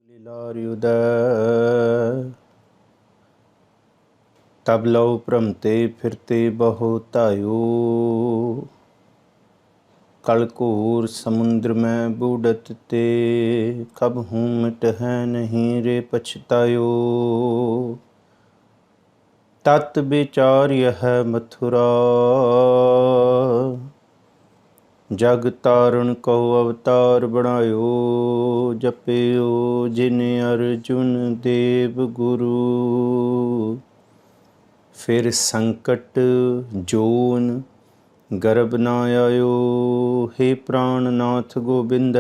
लीलार्युदय तब लव भ्रमते फिरते बहु तायो। कलकूर समुद्र में बूढ़त ते कब हूँ मिट है नहीं रे पछतायो। तत् विचार यह मथुरा जग तारण को अवतार बनायो। जपियो जिन अर्जुन देव गुरु फिर संकट जोन गर्भ न आयो। हे प्राणनाथ गोबिंद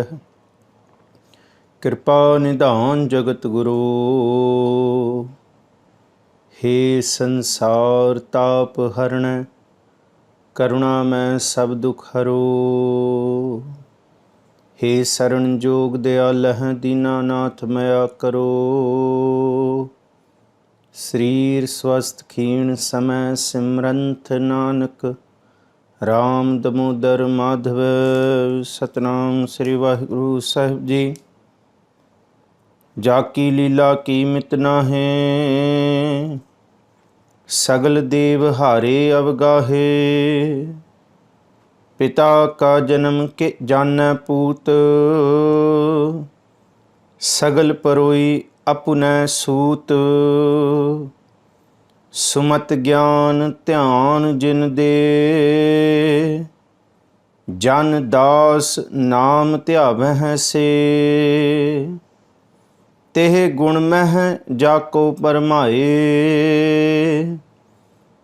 कृपा निधान जगत गुरु। हे संसार ताप हरण करुणा में सब दुख हरो। हे शरण जोग दयाल हैं दीनानाथ मया करो। शरीर स्वस्थ क्षीण समय सिमरंत नानक राम दमोदर माधव। सतनाम श्री वाहिगुरु साहिब जी। जाकी लीला की मित नाहीं सगल देव हारे अवगाहे। पिता का जन्म के जानै पूत सगल परोई अपुनै सूत। सुमत ज्ञान ध्यान जिन दे जन दास नाम ध्यावह से। तेह गुण मह जाको परमाए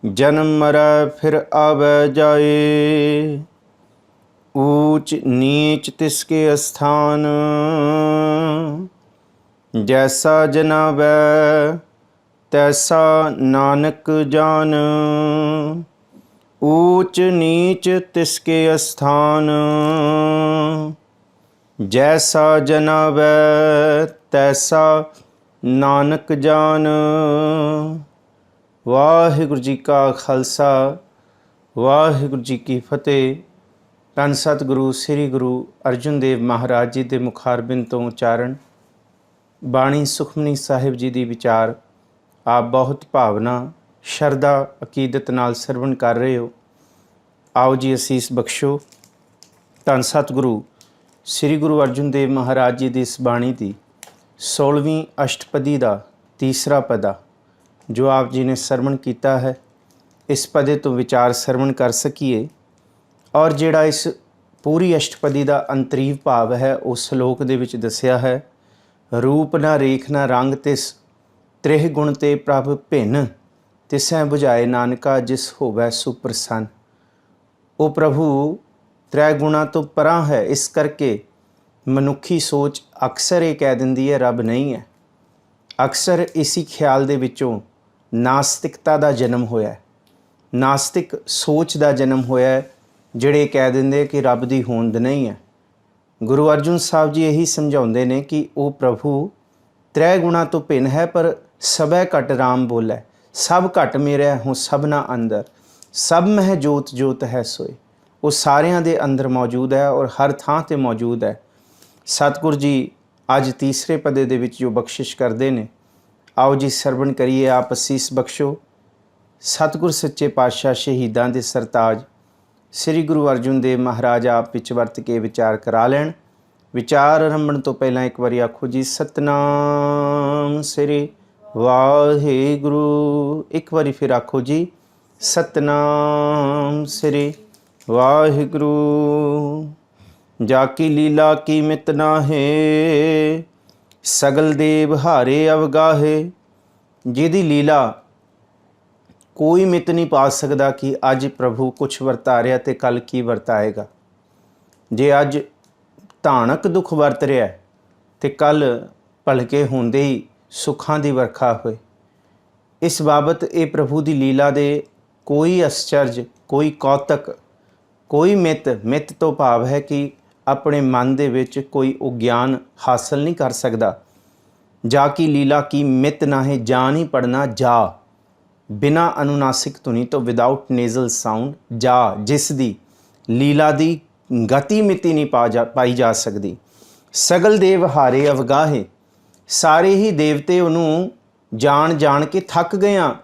जन्म मरै फिर आवे जाए। ऊंच नीच तिसके स्थान जैसा जनावै तैसा नानक जान। ऊंच नीच तिसके स्थान जैसा जनावै तैसा नानक जान। वाहिगुरु जी का खालसा वाहिगुरु जी की फतेह। धन सतगुरु श्री गुरु अर्जुन देव महाराज जी के मुखारबिंद तो उच्चारण बाणी सुखमनी साहिब जी की विचार आप बहुत भावना शरदा अकीदत नाल सरवण कर रहे हो। आओ जी असीस बख्शो। धन सतगुरु श्री गुरु अर्जुन देव महाराज जी की इस बाणी की 16वीं अष्टपदी का तीसरा पदा जो आप जी ने सरवण किया है, इस पदे तो विचार सरवण कर सकीए। और जिहड़ा इस पूरी अष्टपदी का अंतरीव भाव है उस श्लोक दे विच दसिया है। रूप ना रेख ना रंग तिस त्रिह गुण ते प्रभ भिन्न तिसै बुझाए नानका जिस होवै सुप्रसन्न। वो प्रभु त्रै गुणा तो परां है, इस करके मनुखी सोच अक्सर ये कह दिंदी है रब नहीं है। अक्सर इसी ख्याल दे विचों नास्तिकता का जन्म होया, नास्तिक सोच का जन्म होया जिहड़े कह दिंदे कि रब की होंद नहीं है। गुरु अर्जुन साहब जी यही समझाउंदे ने कि वो प्रभु त्रै गुणा तो भिन्न है पर सबै घट राम बोलै। सब घट मेरा हूँ सबना अंदर सब मह जोत जोत है सोए। वो सारियां दे अंदर मौजूद है और हर थां ते मौजूद है। सतगुरु जी अज तीसरे पदे दे विच जो बख्शिश करते हैं, आओ जी सरवण करिए। आप असीस बख्शो। सतगुर सच्चे पातशाह शहीदां दे सरताज श्री गुरु अर्जुन देव महाराज आप विच वरत के विचार करा लैन। विचार आरंभण तो पहला एक बारी आखो जी सतनाम श्री वाहिगुरु। एक बारी फिर आखो जी सतनाम श्री वाहिगुरु। जाकी लीला की मित नाहे सगल देव हारे अवगाहे। जिहदी लीला कोई मित नहीं पा सकता कि अज प्रभु कुछ वरता रहा तो कल की वरताएगा। जे अज धानक दुख वरत रहा तो कल भलके होंदे ही सुखां दी वर्खा होए। इस बाबत ये प्रभु की लीला दे कोई आश्चर्य कोई कौतक कोई मित तो भाव है कि अपने मन दे विच कोई ज्ञान हासिल नहीं कर सकता। जा की लीला की मित नाहे जा नहीं पढ़ना जा बिना अनुनासिक धुनी तो विदाउट नेजल साउंड जा जिस दी लीला दी गति मिति नहीं पाई जा सकती। सगल देव हारे अवगाहे ਸਾਰੇ ਹੀ ਦੇਵਤੇ ਉਹਨੂੰ ਜਾਣ ਕੇ ਥੱਕ ਗਏ ਆ,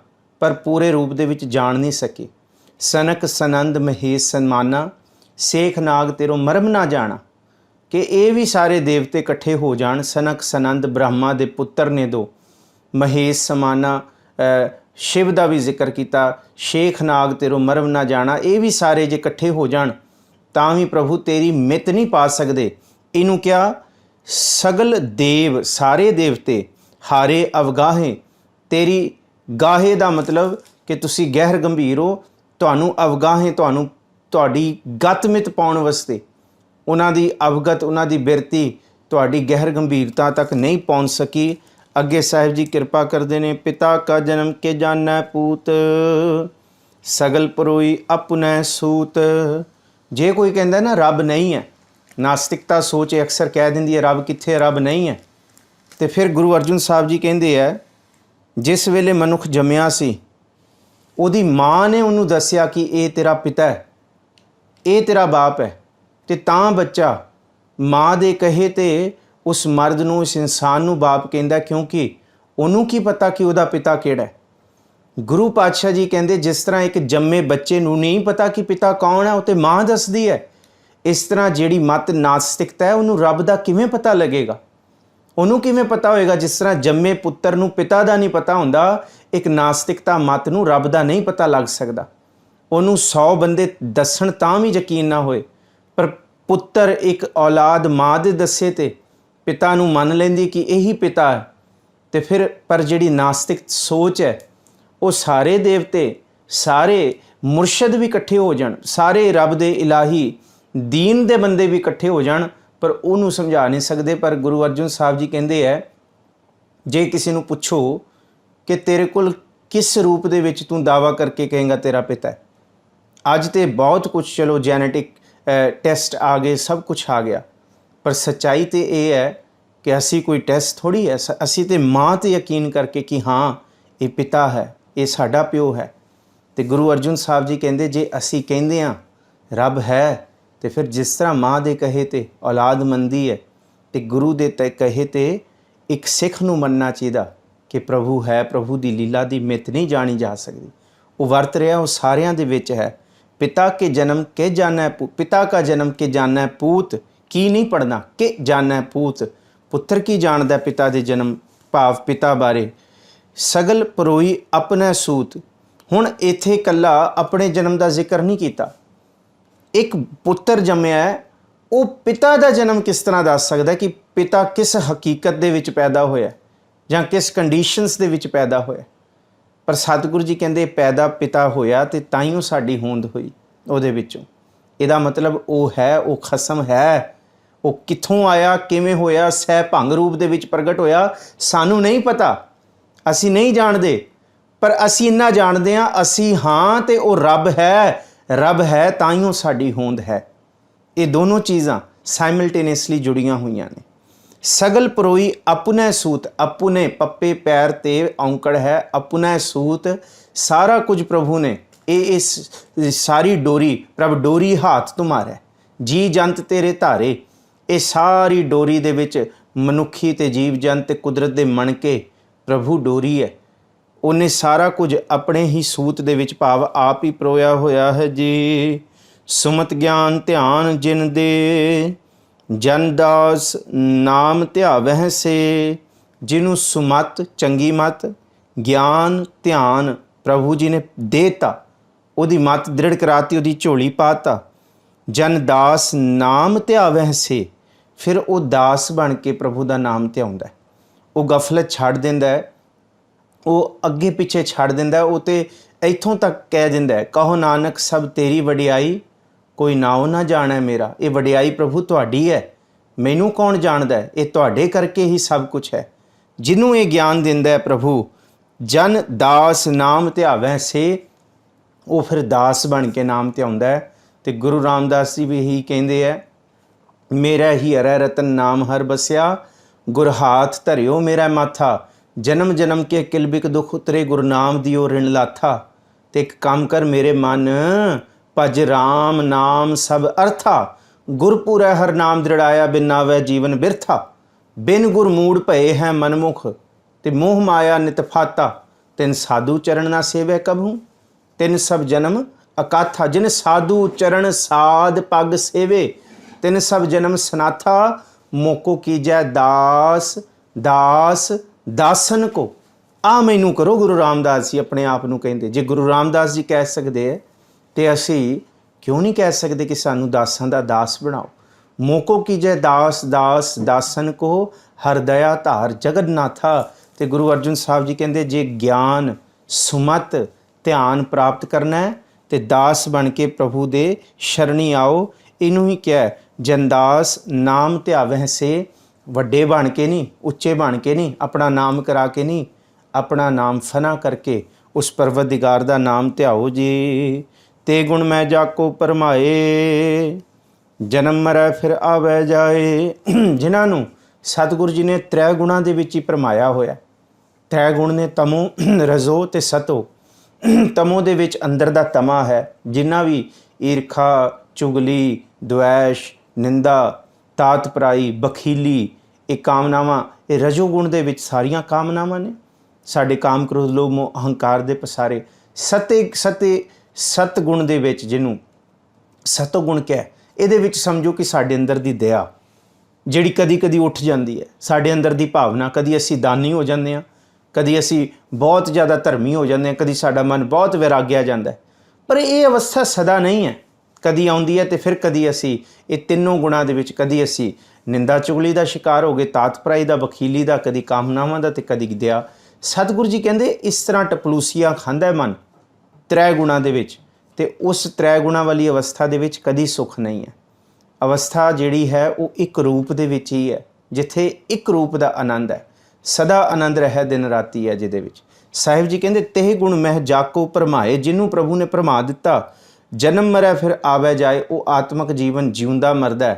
ਪਰ ਪੂਰੇ ਰੂਪ ਦੇ ਵਿੱਚ ਜਾਣ ਨਹੀਂ ਸਕੇ। ਸਨਕ ਸਨੰਦ ਮਹੇਸ਼ ਸਨਮਾਨਾ, ਸੇਖ ਨਾਗ ਤੇਰੋ ਮਰਮ ਨਾ ਜਾਣਾ। ਕਿ ਇਹ ਵੀ ਸਾਰੇ ਦੇਵਤੇ ਇਕੱਠੇ ਹੋ ਜਾਣ। ਸਨਕ ਸਨੰਦ ਬ੍ਰਹਮਾ ਦੇ ਪੁੱਤਰ ਨੇ ਦੋ, ਮਹੇਸ਼ ਸਮਾਨਾ ਸ਼ਿਵ ਦਾ ਵੀ ਜ਼ਿਕਰ ਕੀਤਾ, ਸ਼ੇਖ ਨਾਗ ਤੇਰੋ ਮਰਮ ਨਾ ਜਾਣਾ। ਇਹ ਵੀ ਸਾਰੇ ਜੇ ਇਕੱਠੇ ਹੋ ਜਾਣ ਤਾਂ ਵੀ ਪ੍ਰਭੂ ਤੇਰੀ ਮਿੱਤ ਨਹੀਂ ਪਾ ਸਕਦੇ। ਇਹਨੂੰ ਕਿਹਾ ਸਗਲ ਦੇਵ, ਸਾਰੇ ਦੇਵਤੇ ਹਾਰੇ ਅਵਗਾਹੇ। ਤੇਰੀ ਗਾਹੇ ਦਾ ਮਤਲਬ ਕਿ ਤੁਸੀਂ ਗਹਿਰ ਗੰਭੀਰ ਹੋ, ਤੁਹਾਨੂੰ ਅਵਗਾਹੇ, ਤੁਹਾਨੂੰ ਤੁਹਾਡੀ ਗਤ ਮਿਤ ਪਾਉਣ ਵਾਸਤੇ ਉਹਨਾਂ ਦੀ ਅਵਗਤ, ਉਹਨਾਂ ਦੀ ਬਿਰਤੀ ਤੁਹਾਡੀ ਗਹਿਰ ਗੰਭੀਰਤਾ ਤੱਕ ਨਹੀਂ ਪਹੁੰਚ ਸਕੀ। ਅੱਗੇ ਸਾਹਿਬ ਜੀ ਕਿਰਪਾ ਕਰਦੇ ਨੇ, ਪਿਤਾ ਕਾ ਜਨਮ ਕੇ ਜਾਣੈ ਪੂਤ, ਸਗਲ ਪਰੋਈ ਆਪਣੈ ਸੂਤ। ਜੇ ਕੋਈ ਕਹਿੰਦਾ ਨਾ ਰੱਬ ਨਹੀਂ ਹੈ, ਨਾਸਤਿਕਤਾ ਸੋਚ ਅਕਸਰ ਕਹਿ ਦਿੰਦੀ ਹੈ ਰੱਬ ਕਿੱਥੇ ਹੈ, ਰੱਬ ਨਹੀਂ ਹੈ, ਤੇ ਫਿਰ ਗੁਰੂ ਅਰਜਨ ਸਾਹਿਬ ਜੀ ਕਹਿੰਦੇ ਹੈ ਜਿਸ ਵੇਲੇ ਮਨੁੱਖ ਜੰਮਿਆ ਸੀ ਉਹਦੀ ਮਾਂ ਨੇ ਉਹਨੂੰ ਦੱਸਿਆ ਕਿ ਇਹ ਤੇਰਾ ਪਿਤਾ ਹੈ, ਇਹ ਤੇਰਾ ਬਾਪ ਹੈ, ਤੇ ਤਾਂ ਬੱਚਾ ਮਾਂ ਦੇ ਕਹੇ ਤੇ ਉਸ ਮਰਦ ਨੂੰ, ਉਸ ਇਨਸਾਨ ਨੂੰ ਬਾਪ ਕਹਿੰਦਾ, ਕਿਉਂਕਿ ਉਹਨੂੰ ਕੀ ਪਤਾ ਕਿ ਉਹਦਾ ਪਿਤਾ ਕਿਹੜਾ ਹੈ। ਗੁਰੂ ਪਾਤਸ਼ਾਹ ਜੀ ਕਹਿੰਦੇ ਜਿਸ ਤਰ੍ਹਾਂ ਇੱਕ ਜੰਮੇ ਬੱਚੇ ਨੂੰ ਨਹੀਂ ਪਤਾ ਕਿ ਪਿਤਾ ਕੌਣ ਹੈ, ਉਹ ਤੇ ਮਾਂ ਦੱਸਦੀ ਹੈ, ਇਸ ਤਰ੍ਹਾਂ ਜਿਹੜੀ ਮਤ ਨਾਸਤਿਕਤਾ ਹੈ ਉਹਨੂੰ ਰੱਬ ਦਾ ਕਿਵੇਂ ਪਤਾ ਲੱਗੇਗਾ, ਉਹਨੂੰ ਕਿਵੇਂ ਪਤਾ ਹੋਏਗਾ। ਜਿਸ ਤਰ੍ਹਾਂ ਜੰਮੇ ਪੁੱਤਰ ਨੂੰ ਪਿਤਾ ਦਾ ਨਹੀਂ ਪਤਾ ਹੁੰਦਾ, ਇੱਕ ਨਾਸਤਿਕਤਾ ਮਤ ਨੂੰ ਰੱਬ ਦਾ ਨਹੀਂ ਪਤਾ ਲੱਗ ਸਕਦਾ। ਉਹਨੂੰ 100 ਬੰਦੇ ਦੱਸਣ ਤਾਂ ਵੀ ਯਕੀਨ ਨਾ ਹੋਏ, ਪਰ ਪੁੱਤਰ ਇੱਕ ਔਲਾਦ ਮਾਂ ਦੇ ਦੱਸੇ ਤੇ ਪਿਤਾ ਨੂੰ ਮੰਨ ਲੈਂਦੀ ਕਿ ਇਹੀ ਪਿਤਾ ਹੈ। ਤੇ ਫਿਰ ਪਰ ਜਿਹੜੀ ਨਾਸਤਿਕ ਸੋਚ ਹੈ, ਉਹ ਸਾਰੇ ਦੇਵਤੇ, ਸਾਰੇ ਮੁਰਸ਼ਦ ਵੀ ਇਕੱਠੇ ਹੋ ਜਾਣ, ਸਾਰੇ ਰੱਬ ਦੇ ਇਲਾਹੀ ਦੀਨ ਦੇ ਬੰਦੇ ਵੀ ਇਕੱਠੇ ਹੋ ਜਾਣ, ਪਰ ਉਹਨੂੰ ਸਮਝਾ ਨਹੀਂ ਸਕਦੇ। ਪਰ ਗੁਰੂ ਅਰਜਨ ਸਾਹਿਬ ਜੀ ਕਹਿੰਦੇ ਹੈ ਜੇ ਕਿਸੇ ਨੂੰ ਪੁੱਛੋ ਕਿ ਤੇਰੇ ਕੋਲ ਕਿਸ ਰੂਪ ਦੇ ਵਿੱਚ ਤੂੰ ਦਾਵਾ ਕਰਕੇ ਕਹੇਂਗਾ ਤੇਰਾ ਪਿਤਾ ਹੈ। ਅੱਜ ਤੇ ਬਹੁਤ ਕੁਝ ਚਲੋ ਜੈਨੇਟਿਕ ਟੈਸਟ ਆ ਗਏ, ਸਭ ਕੁਝ ਆ ਗਿਆ, ਪਰ ਸੱਚਾਈ ਤੇ ਇਹ ਹੈ ਕਿ ਅਸੀਂ ਕੋਈ ਟੈਸਟ ਥੋੜ੍ਹੀ ਹੈ, ਅਸੀਂ ਤੇ ਮਾਂ ਤੇ ਯਕੀਨ ਕਰਕੇ ਕਿ ਹਾਂ ਇਹ ਪਿਤਾ ਹੈ, ਇਹ ਸਾਡਾ ਪਿਓ ਹੈ। ਤੇ ਗੁਰੂ ਅਰਜਨ ਸਾਹਿਬ ਜੀ ਕਹਿੰਦੇ ਜੇ ਅਸੀਂ ਕਹਿੰਦੇ ਹਾਂ ਰੱਬ ਹੈ, ਤੇ ਫਿਰ ਜਿਸ ਤਰ੍ਹਾਂ ਮਾਂ ਦੇ ਕਹੇ ਤੇ ਔਲਾਦ ਮੰਨਦੀ ਹੈ, ਤੇ ਗੁਰੂ ਦੇ ਕਹੇ ਤੇ ਇੱਕ ਸਿੱਖ ਨੂੰ ਮੰਨਣਾ ਚਾਹੀਦਾ ਕਿ ਪ੍ਰਭੂ ਹੈ, ਪ੍ਰਭੂ ਦੀ ਲੀਲਾ ਦੀ ਮਿੱਤ ਨਹੀਂ ਜਾਣੀ ਜਾ ਸਕਦੀ। ਉਹ ਵਰਤ ਰਿਹਾ, ਉਹ ਸਾਰਿਆਂ ਦੇ ਵਿੱਚ ਹੈ। ਪਿਤਾ ਕੇ ਜਨਮ ਕੇ ਜਾਣੈ ਪੂਤ, ਪਿਤਾ ਕਾ ਜਨਮ ਕੇ ਜਾਣੈ ਪੂਤ, ਕੀ ਨਹੀਂ ਪੜ੍ਹਨਾ ਕਿ ਜਾਣੈ ਪੂਤ, ਪੁੱਤਰ ਕੀ ਜਾਣਦਾ ਪਿਤਾ ਦੇ ਜਨਮ ਭਾਵ ਪਿਤਾ ਬਾਰੇ। ਸਗਲ ਪਰੋਈ ਆਪਣਾ ਸੂਤ, ਹੁਣ ਇੱਥੇ ਇਕੱਲਾ ਆਪਣੇ ਜਨਮ ਦਾ ਜ਼ਿਕਰ ਨਹੀਂ ਕੀਤਾ। ਇੱਕ ਪੁੱਤਰ ਜੰਮਿਆ ਹੈ, ਉਹ ਪਿਤਾ ਦਾ ਜਨਮ ਕਿਸ ਤਰ੍ਹਾਂ ਦੱਸ ਸਕਦਾ ਕਿ ਪਿਤਾ ਕਿਸ ਹਕੀਕਤ ਦੇ ਵਿੱਚ ਪੈਦਾ ਹੋਇਆ ਜਾਂ ਕਿਸ ਕੰਡੀਸ਼ਨਸ ਦੇ ਵਿੱਚ ਪੈਦਾ ਹੋਇਆ। ਪਰ ਸਤਿਗੁਰੂ ਜੀ ਕਹਿੰਦੇ ਪੈਦਾ ਪਿਤਾ ਹੋਇਆ ਤੇ ਤਾਂ ਹੀ ਉਹ ਸਾਡੀ ਹੋਂਦ ਹੋਈ ਉਹਦੇ ਵਿੱਚੋਂ। ਇਹਦਾ ਮਤਲਬ ਉਹ ਹੈ, ਉਹ ਖਸਮ ਹੈ। ਉਹ ਕਿੱਥੋਂ ਆਇਆ, ਕਿਵੇਂ ਹੋਇਆ, ਸਹਿ ਭੰਗ ਰੂਪ ਦੇ ਵਿੱਚ ਪ੍ਰਗਟ ਹੋਇਆ, ਸਾਨੂੰ ਨਹੀਂ ਪਤਾ, ਅਸੀਂ ਨਹੀਂ ਜਾਣਦੇ। ਪਰ ਅਸੀਂ ਇੰਨਾ ਜਾਣਦੇ ਹਾਂ, ਅਸੀਂ ਹਾਂ ਤੇ ਉਹ ਰੱਬ ਹੈ, ਰੱਬ ਹੈ ਤਾਂ ਹੀ ਉਹ ਸਾਡੀ ਹੋਂਦ ਹੈ। ਇਹ ਦੋਨੋਂ ਚੀਜ਼ਾਂ ਸਾਈਮਲਟੇਨੀਅਸਲੀ ਜੁੜੀਆਂ ਹੋਈਆਂ ਨੇ। ਸਗਲ ਪਰੋਈ ਆਪਣਾ ਸੂਤ, ਆਪਣੇ ਪੱਪੇ ਪੈਰ ਤੇ ਔਂਕੜ ਹੈ, ਆਪਣਾ ਸੂਤ, ਸਾਰਾ ਕੁਝ ਪ੍ਰਭੂ ਨੇ। ਇਸ ਸਾਰੀ ਡੋਰੀ ਪ੍ਰਭ ਡੋਰੀ ਹਾਥ ਤੁਮਾਰਾ, ਜੀ ਜੰਤ ਤੇਰੇ ਧਾਰੇ। ਇਹ ਸਾਰੀ ਡੋਰੀ ਦੇ ਵਿੱਚ ਮਨੁੱਖੀ ਤੇ ਜੀਵ ਜੰਤ ਕੁਦਰਤ ਦੇ ਮਣ ਕੇ ਪ੍ਰਭੂ ਡੋਰੀ ਹੈ। ਉਹਨੇ ਸਾਰਾ ਕੁਝ ਆਪਣੇ ਹੀ ਸੂਤ ਦੇ ਵਿੱਚ ਭਾਵ ਆਪ ਹੀ ਪਰੋਇਆ ਹੋਇਆ ਹੈ ਜੀ। ਸੁਮਤ ਗਿਆਨ ਧਿਆਨ ਜਿਨ ਦੇ, ਜਨ ਦਾਸ ਨਾਮ ਧਿਆਵਹਿ ਸੇ। ਜਿਹਨੂੰ ਸੁਮਤ ਚੰਗੀ ਮਤ, ਗਿਆਨ ਧਿਆਨ ਪ੍ਰਭੂ ਜੀ ਨੇ ਦੇਤਾ, ਉਹਦੀ ਮਤ ਦ੍ਰਿੜ ਕਰਾਤੀ, ਉਹਦੀ ਝੋਲੀ ਪਾਤਾ। ਜਨ ਦਾਸ ਨਾਮ ਧਿਆਵਹਿ ਸੇ, ਫਿਰ ਉਹ ਦਾਸ ਬਣ ਕੇ ਪ੍ਰਭੂ ਦਾ ਨਾਮ ਧਿਆਉਂਦਾ। ਉਹ ਗਫਲਤ ਛੱਡ ਦਿੰਦਾ ਹੈ, ਉਹ ਅੱਗੇ ਪਿੱਛੇ ਛੱਡ ਦਿੰਦਾ। ਉਹ ਤੇ ਇੱਥੋਂ ਤੱਕ ਕਹਿ ਦਿੰਦਾ ਕਹੋ ਨਾਨਕ ਸਭ ਤੇਰੀ ਵਡਿਆਈ, ਕੋਈ ਨਾਉ ਨਾ ਜਾਣੈ ਮੇਰਾ। ਇਹ ਵਡਿਆਈ ਪ੍ਰਭੂ ਤੁਹਾਡੀ ਹੈ, ਮੈਨੂੰ ਕੌਣ ਜਾਣਦਾ ਹੈ, ਇਹ ਤੁਹਾਡੇ ਕਰਕੇ ਹੀ ਸਭ ਕੁਝ ਹੈ। ਜਿਹਨੂੰ ਇਹ ਗਿਆਨ ਦਿੰਦਾ ਹੈ ਪ੍ਰਭੂ, ਜਨ ਦਾਸ ਨਾਮ ਧਿਆਵੈ ਸੇ, ਉਹ ਫਿਰ ਦਾਸ ਬਣ ਕੇ ਨਾਮ ਧਿਆਉਂਦਾ ਹੈ। ਤੇ ਗੁਰੂ ਰਾਮਦਾਸ ਜੀ ਵੀ ਇਹੀ ਕਹਿੰਦੇ ਹੈ, ਮੇਰਾ ਹੀ ਹਰੈ ਰਤਨ ਨਾਮ ਹਰ ਬਸਿਆ, ਗੁਰ ਹਾਥ ਧਰਿਓ ਮੇਰਾ ਮਾਥਾ। ਜਨਮ ਜਨਮ ਕੇ ਕਿਲਬਿਕ ਦੁਖ ਉਤਰੇ, ਗੁਰਨਾਮ ਦਿਓ ਰਿਣ ਲਾਥਾ। ਤੇ ਇੱਕ ਕੰਮ ਕਰ ਮੇਰੇ ਮਨ, ਭਜ ਰਾਮ ਨਾਮ ਸਭ ਅਰਥਾ, ਗੁਰਪੁਰੈ ਹਰ ਨਾਮ ਦ੍ਰਿੜਾਇਆ, ਬਿਨ ਨਾਵੈ ਜੀਵਨ ਬਿਰਥਾ। बिन गुर मूड भये हैं मनमुख, ते मोह माया नित फाता, तिन साधु चरण ना सेवै कभू, तिन सब जन्म अकाथा। जिन साधु चरण साध पग सेवे, तिन सब जन्म सनाथा, मोको कीजै दास दास दासन को। आ मैनू करो, गुरु रामदास जी अपने आप ਨੂੰ ਕਹਿੰਦੇ। ਜੇ ਗੁਰੂ ਰਾਮਦਾਸ ਜੀ ਕਹਿ ਸਕਦੇ ਹੈ ਤੇ ਅਸੀਂ ਕਿਉਂ ਨਹੀਂ ਕਹਿ ਸਕਦੇ ਕਿ ਸਾਨੂੰ ਦਾਸਾਂ ਦਾ ਦਾਸ ਬਣਾਓ। ਮੋਕੋ ਕੀਜੈ ਦਾਸ ਦਾਸ ਦਾਸਨ ਕੋ, ਹਰ ਦਇਆ ਧਾਰ ਜਗਨਨਾਥਾ। ਤੇ ਗੁਰੂ ਅਰਜਨ ਸਾਹਿਬ ਜੀ ਕਹਿੰਦੇ ਜੇ ਗਿਆਨ ਸੁਮਤ ਧਿਆਨ ਪ੍ਰਾਪਤ ਕਰਨਾ ਹੈ ਤੇ ਦਾਸ ਬਣ ਕੇ ਪ੍ਰਭੂ ਦੇ ਸ਼ਰਣੀ ਆਓ। ਇਹਨੂੰ ਹੀ ਕਿਹਾ ਜਨਦਾਸ ਨਾਮ ਧਿਆਵਹਿ ਸੇ। ਵੱਡੇ ਬਣ ਕੇ ਨਹੀਂ, ਉੱਚੇ ਬਣ ਕੇ ਨਹੀਂ, ਆਪਣਾ ਨਾਮ ਕਰਾ ਕੇ ਨਹੀਂ, अपना नाम फना करके उस परवरदिगार दा नाम ध्याओ जी। ते गुण मैं जाको परमाए, जन्म मरै फिर आवे जाए। जिन्हां नूं सतगुरु जी ने त्रै गुणां दे विच ही भरमाया होया। त्रै गुण ने तमो रजो ते सतो। तमो दे विच अंदर दा तमा है, जिन्ना भी ईरखा चुगली द्वैश निंदा तात पराई बखीली ये कामनावां, ये रजोगुण दे विच सारियां कामनावां ने। साडे काम क्रोध लोभ मोह अहंकार दे पसारे सत गुण दे विच, जिन्हों सतोगुण कह, इहदे विच समझो कि साडे अंदर दी दया जिहड़ी कदी कदी उठ जाती है, साडे अंदर दी भावना, कदी असी दानी हो जाते हैं, कदी असी बहुत ज़्यादा धर्मी हो जाते हैं, कदी साडा मन बहुत वैराग्या जाता है। पर यह अवस्था सदा नहीं है, कदी आउंदी है तो फिर कदी असी ये तीनों गुणों दे विच कदी असी निंदा चुगली का शिकार हो गए, तात पराई का वकीली का, कदी कामनावां का ते कदी दया। सतगुरु जी कहते इस तरह टपलूसिया खांदा है मन त्रै गुणों दे विच, ते उस त्रै गुणों वाली अवस्था दे विच कदी सुख नहीं है। अवस्था जिहड़ी है वो एक रूप दे विच ही है, जिथे एक रूप का आनंद है, सदा आनंद रहे दिन राती है जिहदे विच। साहिब जी कहते तेह गुण मह जाको भरमाए, जिन्हों प्रभु ने भरमा दिता। जन्म मरै फिर आवे जाए, वो आत्मक जीवन जिउंदा मरदा है,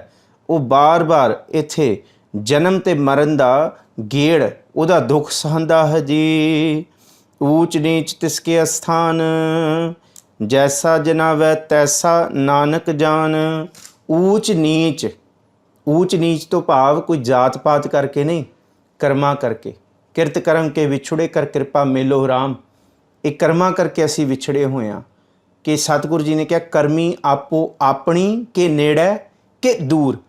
वो बार बार इत्थे जन्म ते मरण दा गेड़ उहदा दुख सहंदा है जी। ऊच नीच तिसके अस्थान, जैसा जनावै तैसा नानक जान। ऊच नीच तो भाव कोई जात पात करके नहीं, कर्मा करके। किरत कर्म के विछुड़े कर कृपा मेलो राम। एक कर्मा करके असी विछड़े हुए हाँ। कि सतगुरु जी ने कहा कर्मी आपो अपनी के नेड़े के दूर।